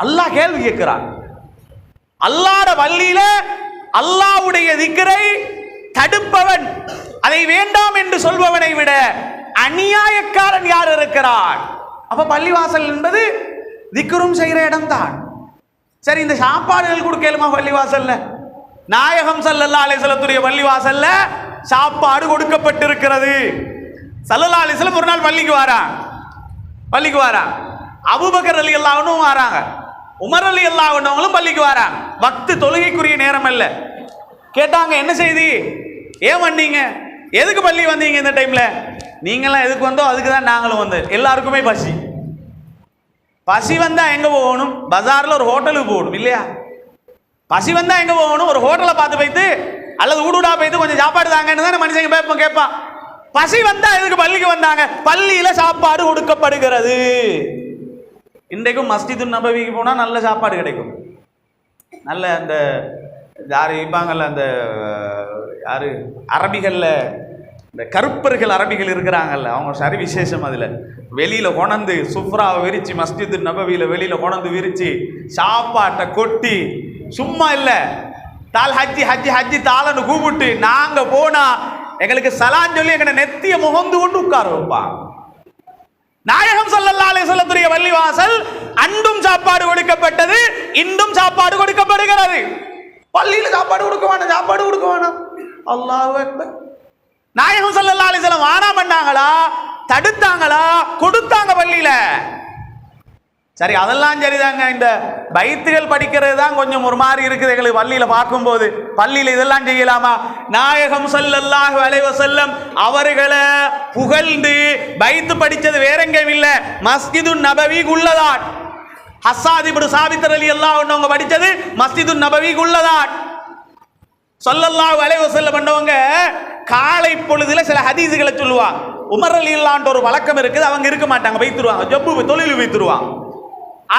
அல்லாஹ் கேள்வி கேட்கிறான். அல்லாஹ்வுடைய பள்ளியில அல்லாஹ்வுடைய திக்ரை தடுப்பவன், அதை வேண்டாம் என்று சொல்பவனை விட அநியாயக்காரன் யார் இருக்கிறான்? அப்ப பள்ளிவாசல் என்பது திக்ரும் செய்கிற இடம்தான். சரி, இந்த சாப்பாடுகள் கொடுக்கலுமா பள்ளிவாசல்ல? நாயகம் ஸல்லல்லாஹு அலைஹி வஸல்லம் பள்ளிவாசல்ல சாப்பாடு கொடுக்கப்பட்டிருக்கிறது. ஸல்லல்லாஹு அலைஹி வஸல்லம் ஒரு நாள் பள்ளிக்கு வராங்க. அபூபக்கர் ரலியல்லாஹு அன்ஹு வராங்க, உமர் ரலியல்லாஹு அன்ஹுவும் பள்ளிக்கு வராங்க. வக்து தொழுகைக்குரிய நேரம் அல்ல. கேட்டாங்க, என்ன செய்தி, ஏன் வந்தீங்க, எதுக்கு பள்ளி வந்தீங்க இந்த டைம்ல? நீங்களாம் எதுக்கு வந்தோம் அதுக்கு தான் நாங்களும் வந்தோம். எல்லாருக்குமே பசி வந்தா எங்க போகணும்? பஜார்ல ஒரு ஹோட்டலுக்கு போகணும் இல்லையா? பசி வந்தா எங்க போகணும்? ஒரு ஹோட்டலை பார்த்து போய்த்து அல்லது ஊடுடா போய்த்து கொஞ்சம் சாப்பாடு தாங்கன்னு தான் மனுஷங்க கேட்பான். பசி வந்தா எதுக்கு பள்ளிக்கு வந்தாங்க? பள்ளியில சாப்பாடு கொடுக்கப்படுகிறது. இன்றைக்கும் மஸ்ஜிது நபவிக்கு போனா நல்ல சாப்பாடு கிடைக்கும். நல்ல அந்த யாரு இருப்பாங்கல்ல, அந்த யாரு அரபிகள்ல இந்த கருப்பர்கள் அரபிகள் இருக்கிறாங்கல்ல, அவங்க சரி விசேஷம். அதில் வெளியில் கொணந்து சுப்ராவை விரித்து, மஸ்ஜிது நபவியில் வெளியில் கொணந்து விரித்து சாப்பாட்டை கொட்டி, சும்மா இல்லை தால் ஹஜ்ஜி ஹஜ்ஜி ஹஜ்ஜி தாளன்னு கூப்பிட்டு நாங்கள் போனால் எங்களுக்கு சலான் சொல்லி எங்களை நெத்திய முகந்து கொண்டு உட்கார வைப்பான். நாயகம் ஸல்லல்லாஹு அலைஹி வஸல்லம் பள்ளிவாசல் அன்றும் சாப்பாடு கொடுக்கப்பட்டது, இன்றும் சாப்பாடு கொடுக்கப்படுகிறது. பள்ளியில் சாப்பாடு கொடுக்க வேணாம். அல்லாஹு அக்பர். நாயகம் ஸல்லல்லாஹு அலைஹி வஸல்லம் வானா பண்ணாங்களா, தடுத்தாங்களா? கொடுத்தாங்க பள்ளியில. சரி, அதெல்லாம் சரிதாங்க. இந்த பைத்துகள் படிக்கிறது தான் கொஞ்சம் ஒரு மாதிரி இருக்குது எங்களுக்கு பள்ளியில பார்க்கும்போது. பள்ளியில இதெல்லாம் செய்யலாமா? நாயகம் ஸல்லல்லாஹு அலைஹி வஸல்லம் அவர்களை புகழ்ந்து பைத்து படிச்சது வேற எங்கேயும் இல்ல, மஸ்ஜிதுன் நபவிக்குள்ளதான். ஹஸ்ஸான் இப்னு சாபித் ரலியல்லாஹு அன்ஹு அவங்க படிச்சது மஸ்ஜிதுன் நபவிக்குள்ளதான். ஸல்லல்லாஹு அலைஹி வஸல்லம் பண்ணவங்க காலை பொழுதுல சில ஹதீஸுகளை சொல்லுவாங்க. உமர் ரலியல்லாஹு அன்ஹு ஒரு வழக்கம் இருக்குது, அவங்க இருக்க மாட்டாங்க, வைத்துருவாங்க, ஜப்பு தொழில் வைத்துருவாங்க.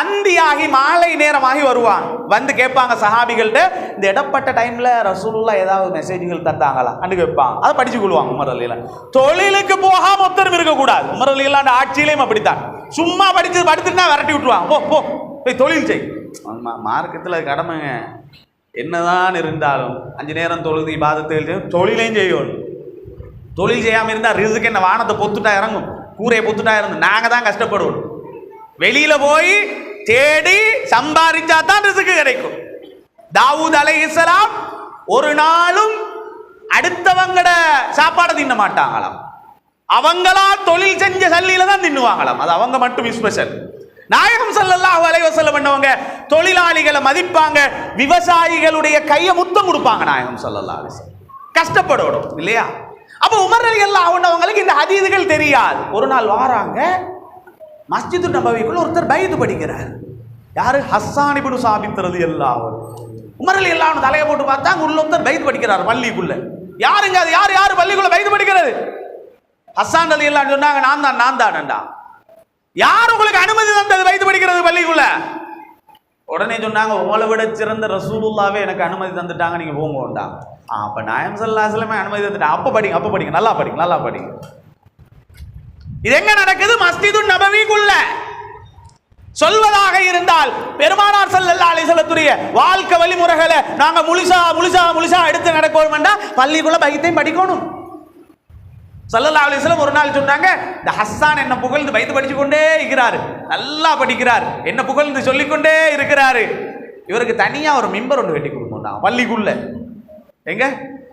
அந்தியாகி மாலை நேரமாகி வருவாங்க, வந்து கேட்பாங்க சஹாபிகள்கிட்ட, இந்த இடப்பட்ட டைம்ல ரசூலுல்லாஹ் ஏதாவது மெசேஜ்கள் தந்தாங்களா அன்னு கேட்பாங்க. அதை படிச்சு கொள்வாங்க. உமர் ரலியல்லாஹு தொழிலுக்கு போகாம ஒருத்தரும் இருக்கக்கூடாது. உமர் ரலியல்லாஹு அன்ஹு ஆட்சியிலையும் அப்படித்தான். சும்மா படிச்சு படுத்துட்டா விரட்டி விட்டுருவாங்க, போ போ போய் தொழில் செய். மார்க்கத்தில் அது கடமைங்க. என்னதான் இருந்தாலும் 5 நேரம் தொழுது இபாதத்துகள் தொழிலையும் செய்யணும். தொழில் செய்யாமல் இருந்தால் ரிஸ்க் என்ன வானத்தை பொத்துட்டா இறங்கும், கூரையை பொத்துட்டா இறங்கும். நாங்கள் தான் கஷ்டப்படுவோம். வெளியில போய் தேடி சம்பாதிச்சா தான் ரிஸ்க் கிடைக்கும். தாவூத் அலைஹிஸ்ஸலாம் ஒரு நாளும் அடுத்தவங்கட சாப்பாடை தின்ன மாட்டாங்களாம். அவங்களா தொழில் செஞ்ச சல்லியில தான் தின்னுவாங்களாம். அது அவங்க மட்டும் ஸ்பெஷல். நாயகம் ஸல்லல்லாஹு அலைஹி வஸல்லம் பண்ணவங்க தொழிலாளிகளை மதிப்பாங்க, விவசாயிகளுடைய கையை முத்தம் கொடுப்பாங்க. நாயகம் ஸல்லல்லாஹு அலைஹி வஸல்லம் கஷ்டப்படணும் இல்லையா? அப்ப உமர் ரலியல்லாஹு அன்ஹு அவங்களுக்கு இந்த ஹதீஸ்கள் தெரியாது. ஒரு நாள் வாராங்க, மஸ்ஜிது நபவிக்குள்ள ஒருத்தர் பைத்து படிக்கிறார். யாரு? ஹஸ்ஸான் இப்னு சாபித் ரலியல்லாஹு அன்ஹு. உமர் ரலியல்லாஹு அன்ஹு தலையை போட்டு பார்த்தா உள்ள ஒருத்தர் பைத்து படிக்கிறார் பள்ளிக்குள்ள. யாருங்க அது? யாரு பள்ளிக்குள்ள பைத்து படிக்கிறது? ஹஸ்ஸான் ரலியல்லாஹு அன்ஹு சொன்னாங்க, நான் தான்டா. யார் உங்களுக்கு அனுமதி தந்தது பைத்து படிக்கிறது பள்ளிக்குள்ள? உடனே சொன்னாங்க, உங்களை விட சிறந்த ரசூலுல்லாவே எனக்கு அனுமதி தந்துட்டாங்க, நீங்க போங்கடா. அப்ப நாயகம் ஸல்லல்லாஹு அலைஹி வஸல்லம் அனுமதி தந்துட்டாங்க. அப்ப படிங்க, நல்லா படிங்க. இது எங்க நடக்குது? மஸ்ஜிதுன் நபவிக்குள்ள. சொல்வதாக இருந்தால் பெருமானார் ஸல்லல்லாஹு அலைஹி வஸல்லத்துடைய வாழ்க்கை வழிமுறைகளை நாங்க முழுசா எடுத்து நடக்கணும்னா பள்ளிக்குள்ள பைத்தையும் படிக்கணும். ஸல்லல்லாஹு அலைஹி வஸல்லம் ஒரு நாள் சொன்னாங்க, இந்த ஹஸ்ஸான் என்ன புகழ்ந்து பைத்து படிச்சு கொண்டே இருக்கிறாரு, நல்லா படிக்கிறார், என்ன புகழ்ந்து சொல்லிக்கொண்டே இருக்கிறாரு, இவருக்கு தனியா ஒரு மிம்பர் ஒன்று வெட்டி கொடுக்கணும் பள்ளிக்குள்ள. எங்க?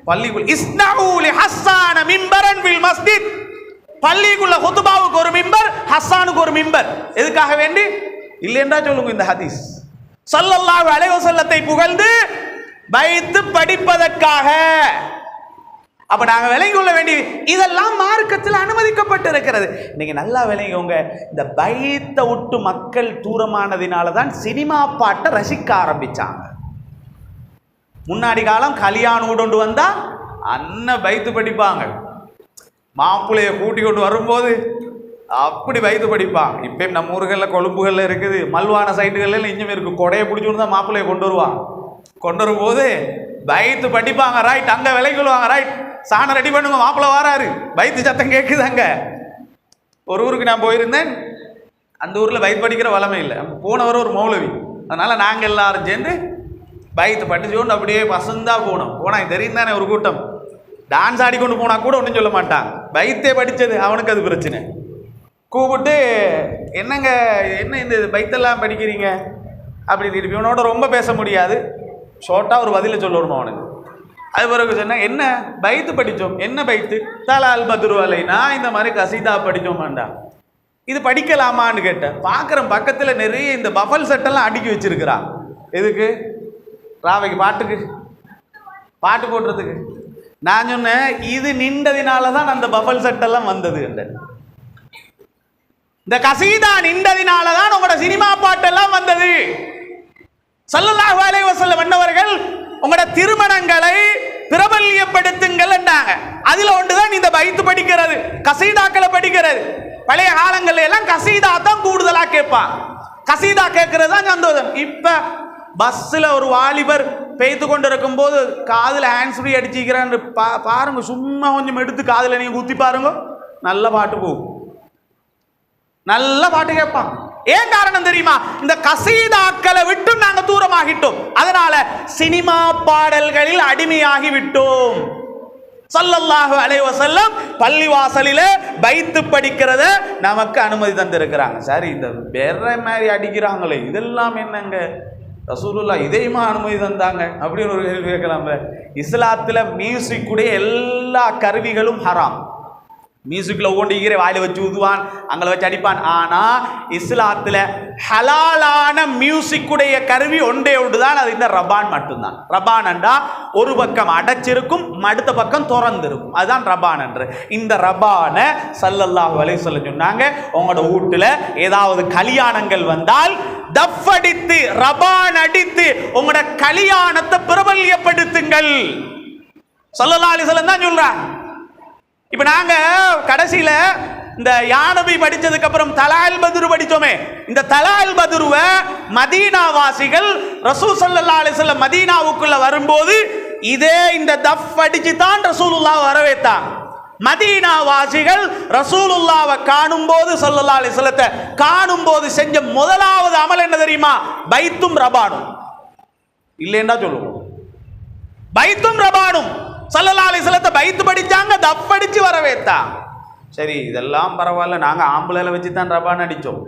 பள்ளிக்குள்ள. இஸ்னஉ லி ஹஸ்ஸான மிம்பரன் ஃபில் மஸ்ஜித். பள்ளிக்குள்ள குத்பாவுக்கு ஒரு மிம்பர், ஹஸ்ஸானுக்கு ஒரு மிம்பர். எதுக்காக வேண்டி? இல்லைன்றா சொல்லுங்க இந்த ஹதீஸ். ஸல்லல்லாஹு அலைஹி வஸல்லத்தை புகழ்ந்து பைத்து படிப்பதற்காக. அப்ப நாங்க விளங்கி கொள்ள வேண்டிய இதெல்லாம் மார்க்கத்தில் அனுமதிக்கப்பட்டிருக்கிறது. நீங்க நல்லா விளங்கிக்கோங்க. இந்த பைத்தை விட்டு மக்கள் தூரமானதினால தான் சினிமா பாட்டை ரசிக்க ஆரம்பிச்சாங்க. முன்னாடி காலம் கல்யாணம் கொண்டு வந்தா அண்ணன் பைத்து படிப்பாங்க, மாப்பிள்ளைய கூட்டி கொண்டு வரும்போது அப்படி பைத்து படிப்பாங்க. இப்பயும் நம்ம ஊர்களில் கொழும்புகளில் இருக்குது, மல்வான சைட்டுகள்ல இன்னும் இருக்கு. கொடையை பிடிச்சுன்னு தான் மாப்பிள்ளைய கொண்டு வருவாங்க. கொண்டு வரும்போது பைத்து படிப்பாங்க. ரைட், அங்க விலை கொள்வாங்க. ரைட், சாணம் ரெடி பண்ணுங்க, மாப்பிள்ளை வாராரு, பைத்து சத்தம் கேட்குது. அங்க ஒரு ஊருக்கு நான் போயிருந்தேன். அந்த ஊர்ல பைத்து படிக்கிற வளமை இல்லை. போனவர் ஒரு மௌலவி, அதனால நாங்க எல்லாரும் சேர்ந்து பைத்து படிச்சோண்டு அப்படியே பசந்தா போனோம். போனா தெரியும் தானே, ஒரு கூட்டம் டான்ஸ் ஆடிக்கொண்டு போனா கூட ஒன்றும் சொல்ல மாட்டான். பைத்தே படிச்சது அவனுக்கு அது பிரச்சனை. கூப்பிட்டு என்னங்க, என்ன இந்த பைத்தெல்லாம் படிக்கிறீங்க அப்படி திருப்பி இவனோட ரொம்ப பேச முடியாது, ஷார்ட்டாக ஒரு பதிலை சொல்லணும் அவனுக்கு. அது பிறகு சொன்னேன், என்ன பைத்து படித்தோம், என்ன பைத்து? தலால் பத்ரு அலைனா இந்த மாதிரி கசீதா படித்தோம் வேண்டாம், இது படிக்கலாமான்னு கேட்டேன். பார்க்குறேன் பக்கத்தில் நிறைய இந்த பஃபல் செட்டெல்லாம் அடுக்கி வச்சிருக்கிறான். எதுக்கு? ராவைக்கு பாட்டு போடுறதுக்கு. நான் சொன்னேன், இது நின்றதினால தான் அந்த பஃபல் செட்டெல்லாம் வந்தது. இந்த கசீதா நின்றதினால தான் உங்களோட சினிமா பாட்டெல்லாம் வந்தது. ஸல்லல்லாஹு அலைஹி வஸல்லம் அன்னவர்கள் உங்களோட திருமணங்களை பிரபல்யப்படுத்துங்கள் என்றாங்க. அதுல ஒன்றுதான் இந்த பைத்து படிக்கிறது, கசீதாக்களை படிக்கிறது. பழைய காலங்கள்ல எல்லாம் கசீதா தான் கூடுதலா கேட்பாங்க. கசீதா கேட்கறது தான் சந்தோஷம். இப்ப பஸ்ல ஒரு வாலிபர் பெய்து கொண்டு இருக்கும் போது காதுல ஹேண்ட்ஸ் ஃப்ரீ அடிச்சுக்கிறான்னு பாருங்க, சும்மா கொஞ்சம் எடுத்து காதுல நீங்க குத்தி பாருங்க, நல்ல பாட்டு போகும், நல்ல பாட்டு கேட்பான். ஏன் காரணம் தெரியுமா? இந்த கசீதாக்களை விட்டு நாங்க தூரமாகிட்டோம். அதனால சினிமா பாடல்களில் அடிமையாகி விட்டோம். ஸல்லல்லாஹு அலைஹி வஸல்லம் பள்ளிவாசலில பைத்து படிக்கிறத நமக்கு அனுமதி தந்திருக்கிறாங்க. சரி, இந்த வேற மாதிரி அடிக்கிறாங்களே இதெல்லாம் என்னங்க, ரசூலுல்லாஹ் இதையுமா அனுமதி தந்தாங்க அப்படின்னு ஒரு கேள்வி கேட்கலாம்ல. இஸ்லாத்துல மியூசிக் உடைய எல்லா கருவிகளும் ஹராம். மியூசிக்கில் ஓண்டிக்கிற வாயில வச்சு ஊதுவான், அங்கே வச்சு அடிப்பான். ஆனால் இஸ்லாத்தில் ஹலாலான மியூசிக்குடைய கருவி ஒன்றே ஒன்று தான், அது இந்த ரபான் மட்டும்தான். ரபான் என்றா ஒரு பக்கம் அடைச்சிருக்கும், அடுத்த பக்கம் திறந்திருக்கும், அதுதான் ரபான் என்று. இந்த ரபானை ஸல்லல்லாஹு அலைஹி வஸல்லம் சொன்னாங்க, உங்களோட வீட்டில் ஏதாவது கல்யாணங்கள் வந்தால் தஃப் அடித்து ரபான் அடித்து உங்களோட கல்யாணத்தை பிரபல்யப்படுத்துங்கள். ஸல்லல்லாஹு அலைஹி வஸல்லம் தான் சொல்றாங்க. இப்ப நாங்க கடைசியில இந்த யானபி படிச்சதுக்கு அப்புறம் தலால் பத்ரு படிச்சோமே, இந்த தலால் பத்ருவை மதீனா வாசிகள் ரசூல் ஸல்லல்லாஹு அலைஹி வஸல்லம் மதீனாவுக்குள்ள வரும்போது இதே இந்த தஃப் அடிச்சு தான் ரசூலுல்லாஹ் வரவேத்தாங்க. மதீனா வாசிகள் ரசூலுல்லாஹ்வை காணும் போது ஸல்லல்லாஹு அலைஹி வஸல்லத்தை காணும் போது செஞ்ச முதலாவது அமல் என்ன தெரியுமா? பைத்தும் ரபானும். இல்லைன்னா சொல்லுவோம், பைத்தும் ரபானும். ஸல்லல்லாஹு அலைஹி வஸல்லத்தை பைத்து படிச்சாங்க, தஃப் அடிச்சு வரவேத்தாங்க. சரி, இதெல்லாம் பரவாயில்ல, நாங்க ஆம்பளையில வச்சு தான் ரபான் அடிச்சோம்.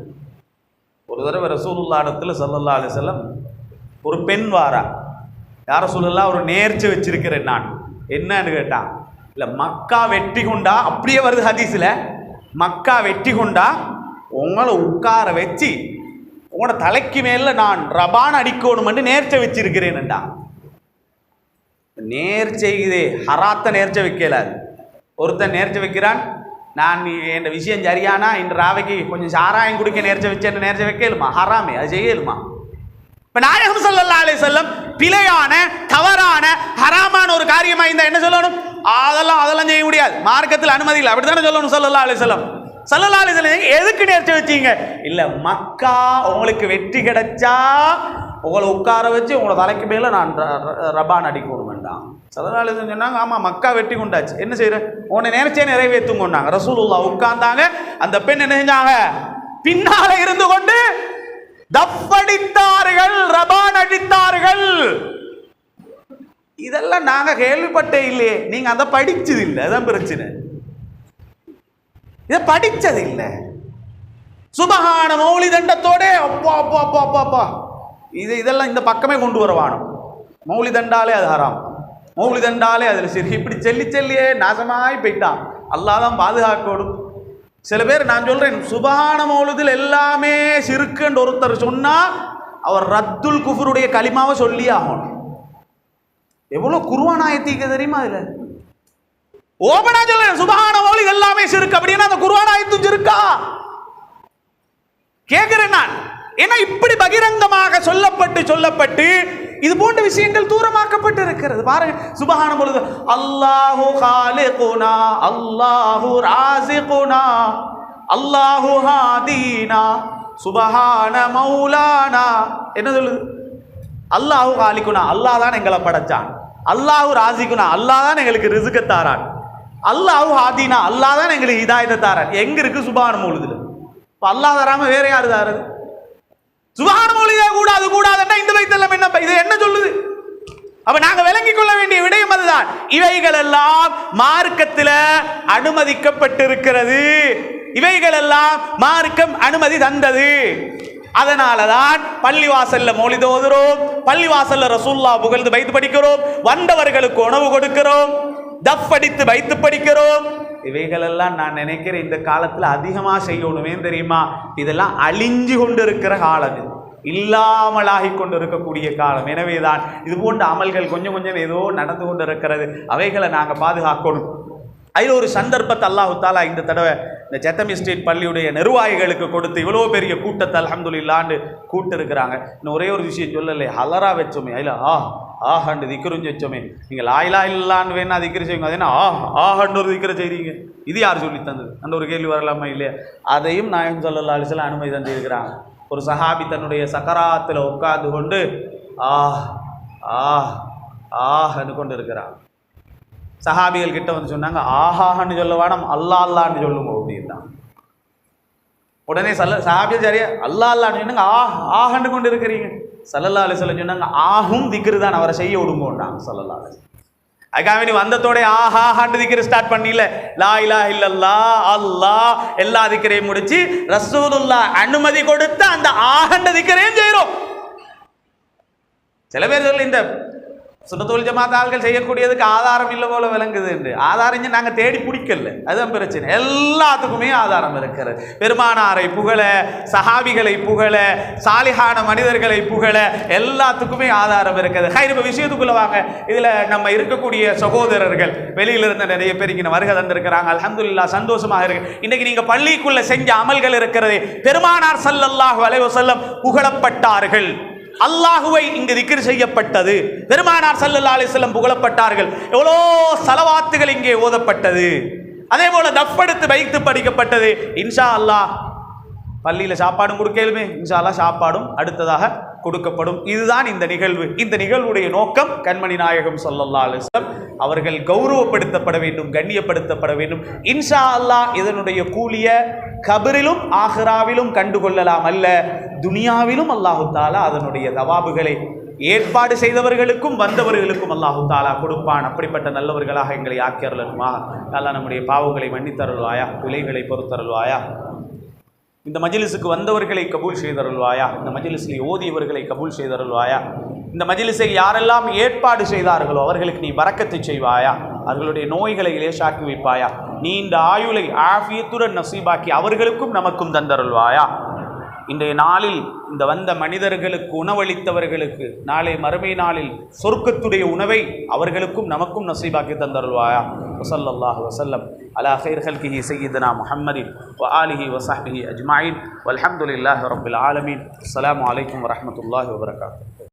ஒரு தடவை ரசூலுல்லாஹ் இடத்துல ஸல்லல்லாஹு அலைஹி வஸல்லம் ஒரு பெண் வாரா, யார ரசூலுல்லாஹ் ஒரு நேர்ச்சி வச்சிருக்கிறேன் நான், என்னன்னு கேட்டான். இல்லை, மக்கா வெற்றி கொண்டா, அப்படியே வருது ஹதீஸ்ல, மக்கா வெற்றி கொண்டா உங்களை உட்கார வச்சு உங்களோட தலைக்கு மேல நான் ரபான் அடிக்கணும்னு நேர்ச்சை வச்சிருக்கிறேன்டா. நேர்ச்சை இதே ஹராத்த நேர்ச்சை வைக்கல. ஒருத்தன் நேர்ச்சை வைக்கிறான், நான் என் விஷயம் சரியானா இன்று ராவைக்கு கொஞ்சம் சாராயம் குடிக்க நேர்ச்சை வச்சேன்னு நேர்ச்சை வைக்கலுமா? ஹராமே, அது செய்யலுமா? இப்ப நாயகம் ஸல்லல்லாஹு அலைஹி வஸல்லம் பிழையான தவறான ஹராமான ஒரு காரியமா இருந்தா என்ன சொல்லணும்? அதெல்லாம் செய்ய முடியாது, மார்க்கத்தில் அனுமதி இல்லை, அப்படித்தானே சொல்லணும். ஸல்லல்லாஹு அலைஹி வஸல்லம் ஸல்லல்லாஹு அலைஹி வஸல்லம் எதுக்கு நேர்ச்சை வச்சீங்க? இல்ல, மக்கா உங்களுக்கு வெற்றி கிடைச்சா உங்களை உட்கார வச்சு உங்களோட தலைக்கு மேல நான் ரபான் அடிக்கணும் வேண்டாம். ஸல்லல்லாஹு அலைஹி வஸல்லம் சொன்னாங்க, ஆமா மக்கா வெற்றி கொண்டாச்சு, என்ன செய்யற, உன்னை நேர்ச்சையை நிறைவேற்றும் கொண்டாங்க. ரசூலுல்லாஹ் உட்கார்ந்தாங்க, அந்த பெண் என்ன செஞ்சாங்க? பின்னால இருந்து கொண்டு தஃப் அடித்தார்கள், ரபான் அடித்தார்கள். இதெல்லாம் நாங்க கேள்விப்பட்டே இல்லையே, நீங்க அதை படிச்சது இல்லை, அதான் பிரச்சனை. இதை படிச்சது இல்லை. சுபஹான மௌலிதண்டத்தோட அப்பா அப்பா அப்பா அப்பா அப்பா இதெல்லாம் இந்த பக்கமே கொண்டு வரவானோம். மௌலிதண்டாலே அது ஹராம், மௌலிதண்டாலே அதில் சரி, இப்படி செல்லியே நாசமாய் போயிட்டான். அல்லாஹ் தான் பாதுகாக்கணும். சில பேர், நான் சொல்றேன், சுபஹான மௌலிதில் எல்லாமே சிறுக்குன்னு ஒருத்தர் சொன்னா அவர் ரத்துல் குஃபருடைய கலிமாவை சொல்லி ஆகணும். எவ்வளவு குர்ஆன் ஆயத்திக்கு தெரியுமா? அதுல ஓபனா சொல்றேன், சுபஹான மௌலித் எல்லாமே சிறுக்கு அப்படின்னா அந்த குர்ஆன் ஆயத்தும் சிறுக்கா கேட்கிறேன் நான். ஏன்னா இப்படி பகிரங்கமாக சொல்லப்பட்டு இது போன்ற விஷயங்கள் தூரமாக்கப்பட்டு இருக்கிறது. பாருங்க, சுபஹான மௌலித், அல்லாஹு காலிகுனா, அல்லாஹு ராஸிகுனா, அல்லாஹு ஹாதீனா, சுபஹான மௌலானா. என்ன சொல்லுது? அல்லாஹு காலிகுனா, அல்லாஹ் தான் எங்களை படைச்சான். அல்லாஹு ராஸிகுனா, அல்லாஹ் தான் எங்களுக்கு ரிஸ்க தாரான். அல்லாஹு ஹாதீனா, அல்லாஹ் தான் எங்களுக்கு ஹிதாயத்தை தாரான். எங்க இருக்கு சுபஹான மௌலிதுல? இப்ப அல்லாஹ் தராம வேற யாரு தாரது? சுபஹான மௌலிதே கூடாது கூடாதுன்னா இந்த பைத்தெல்லாம் என்ன இது என்ன சொல்லுது? அப்ப நாங்க விளங்கிக் கொள்ள வேண்டிய விடயம் அதுதான். இவைகள் எல்லாம் மார்க்கத்தில் அனுமதிக்கப்பட்டிருக்கிறது, இவைகள் எல்லாம் மார்க்கம் அனுமதி தந்தது. அதனாலதான் பள்ளிவாசல்ல மௌலித் ஓதுறோம், பள்ளிவாசல்ல ரசூலுல்லாஹ் புகழ்ந்து பைத்து படிக்கிறோம், வந்தவர்களுக்கு உணவு கொடுக்கிறோம், தஃப் அடித்து பைத்து படிக்கிறோம். இவைகள் எல்லாம் நான் நினைக்கிறேன் இந்த காலத்துல அதிகமா செய்யணுமே தெரியுமா? இதெல்லாம் அழிஞ்சு கொண்டு இருக்கிற காலம், இல்லாமலாகி கொண்டு இருக்கக்கூடிய காலம். எனவேதான் இது போன்ற அமல்கள் கொஞ்சம் கொஞ்சம் ஏதோ நடந்து கொண்டு இருக்கிறது. அவைகளை நாங்க பாதுகாக்கணும். அதில் ஒரு சந்தர்ப்பத்தை அல்லாஹு தாலா இந்த தடவை இந்த ஜெத்தமி ஸ்ட்ரீட் பள்ளியுடைய நிர்வாகிகளுக்கு கொடுத்து இவ்வளோ பெரிய கூட்டத்தை அல்ஹம்துலில்லாஹ்னு கூட்டு இருக்கிறாங்க. இன்னும் ஒரே ஒரு விஷயம் சொல்லலை, ஹலரா வச்சோமே, அதில் ஆஹண்டு திக்ருன்னு வச்சோமே, நீங்கள் லாயிலா இல்லான்னு வேணா திக்ரு செய்யுங்க, அது என்ன ஆஹண்டு ஒரு திக்ரை செய்றீங்க, இது யார் சொல்லி தந்தது? அந்த ஒரு கேள்வி வரலாமா இல்லையா? அதையும் நாயகம் ஸல்லல்லாஹு அலைஹி வஸல்லம் அனுமதி தந்திருக்கிறாங்க. ஒரு சஹாபி தன்னுடைய சக்கராத்தில் உட்கார்ந்து கொண்டு ஆஹ்ன்னு கொண்டு இருக்கிறாங்க. சஹாபிகள் கிட்ட வந்து சொன்னாங்க, ஆஹான்னு சொல்ல வேணாம், அல்லாஹ் அல்லான்னு சொல்லுங்க அப்படின்னா. உடனே சஹாபிகள் சரியா அல்லாஹ் அல்லான்னு சொன்னாங்க, ஆஹன்னு கொண்டு இருக்கிறீங்க. ஸல்லல்லாஹு அலைஹி வஸல்லம் சொன்னாங்க, ஆஹும் திக்ரு தான், அவரை செய்ய விடுங்கோண்டாங்க ஸல்லல்லாஹு அலைஹி வஸல்லம். அதுக்காக வேண்டி வந்தத்தோட ஆஹான்னு திக்ரு ஸ்டார்ட் பண்ணல, லா இலாஹ இல்லல்லாஹ் அல்லாஹ் எல்லா திக்ரையும் முடிச்சு ரசூலுல்லாஹ் அனுமதி கொடுத்து அந்த ஆஹன்ற திக்ரையும் செய்கிறோம். சில பேர் சொல்ல இந்த சுன்னத்துல் ஜமாத் ஆள்கள் செய்யக்கூடியதுக்கு ஆதாரம் இல்லை போல விளங்குது என்று ஆதாரம் நாங்கள் தேடி பிடிக்கல, அதுதான் பிரச்சனை. எல்லாத்துக்குமே ஆதாரம் இருக்கிறது. பெருமானாரை புகழ, சஹாபிகளை புகழ, சாலிஹான மனிதர்களை புகழ எல்லாத்துக்குமே ஆதாரம் இருக்குது. இப்போ விஷயத்துக்குள்ள வாங்க. இதில் நம்ம இருக்கக்கூடிய சகோதரர்கள் வெளியிலிருந்து நிறைய பேர் இங்கே வருகை தந்திருக்கிறாங்க. அல்ஹம்துலில்லாஹ், சந்தோஷமாக இருக்கு. இன்னைக்கு நீங்க பள்ளிக்குள்ள செஞ்ச அமல்கள் இருக்கிறது. பெருமானார் ஸல்லல்லாஹு அலைஹி வஸல்லம் புகழப்பட்டார்கள், அல்லாஹுவை இங்கு திக்ர் செய்யப்பட்டது, பெருமானார் ஸல்லல்லாஹு அலைஹி வஸல்லம் புகழப்பட்டார்கள், எவ்வளோ ஸலவாத்துகள் இங்கே ஓதப்பட்டது, அதே போல தஃபெடுத்து வைத்து படிக்கப்பட்டது. இன்ஷா அல்லாஹ் பள்ளியில் சாப்பாடும் கொடுக்கலுமே, இன்ஷா அல்லாஹ் சாப்பாடும் அடுத்ததாக கொடுக்கப்படும். இதுதான் இந்த நிகழ்வு. இந்த நிகழ்வுடைய நோக்கம் கண்மணி நாயகம் ஸல்லல்லாஹு அலைஹி வஸல்லம் அவர்கள் கௌரவப்படுத்தப்பட வேண்டும், கண்ணியப்படுத்தப்பட வேண்டும். இன்ஷா அல்லாஹ் இதனுடைய கூலிய கபரிலும் ஆஹிராவிலும் கண்டுகொள்ளலாம் அல்ல, துனியாவிலும் அல்லாஹு தாலா அதனுடைய தவாபுகளை ஏற்பாடு செய்தவர்களுக்கும் வந்தவர்களுக்கும் அல்லாஹு தாலா கொடுப்பான். அப்படிப்பட்ட நல்லவர்களாக எங்களை ஆக்கியருளுமா. அல்லாஹ் நம்முடைய பாவங்களை மன்னித்தருள்வாயா, பிழைகளை பொறுத்தருள்வாயா. இந்த மஜ்லிஸுக்கு வந்தவர்களை கபூல் செய்தருள்வாயா, இந்த மஜ்லிஸில் ஓதியவர்களை கபூல் செய்தருள்வாயா. இந்த மஜ்லிஸை யாரெல்லாம் ஏற்பாடு செய்தார்களோ அவர்களுக்கு நீ பரக்கத்தை செய்வாயா, அவர்களுடைய நோய்களை லேசாக்கி வைப்பாயா, நீண்ட ஆயுளை ஆஃபியத்துடன் நசீபாக்கி அவர்களுக்கும் நமக்கும் தந்தருள்வாயா. இன்றைய நாளில் இந்த வந்த மனிதர்களுக்கு உணவளித்தவர்களுக்கு நாளை மறுமை நாளில் சொர்க்கத்துடைய உணவை அவர்களுக்கும் நமக்கும் நசீபாக்கி தந்தருள்வாயா. வஸல்லல்லாஹு வஸல்லம் அலா கைர் ஹல்கிஹி சய்யிதுனா முஹம்மதின் வ ஆலிஹி வ ஸஹ்பிஹி அஜ்மஈன் வல்ஹம்துலில்லாஹி ரப்பில் ஆலமீன். அஸ்ஸலாமு அலைக்கும் வரஹ்மத்துல்லாஹி வபரகாத்துஹு.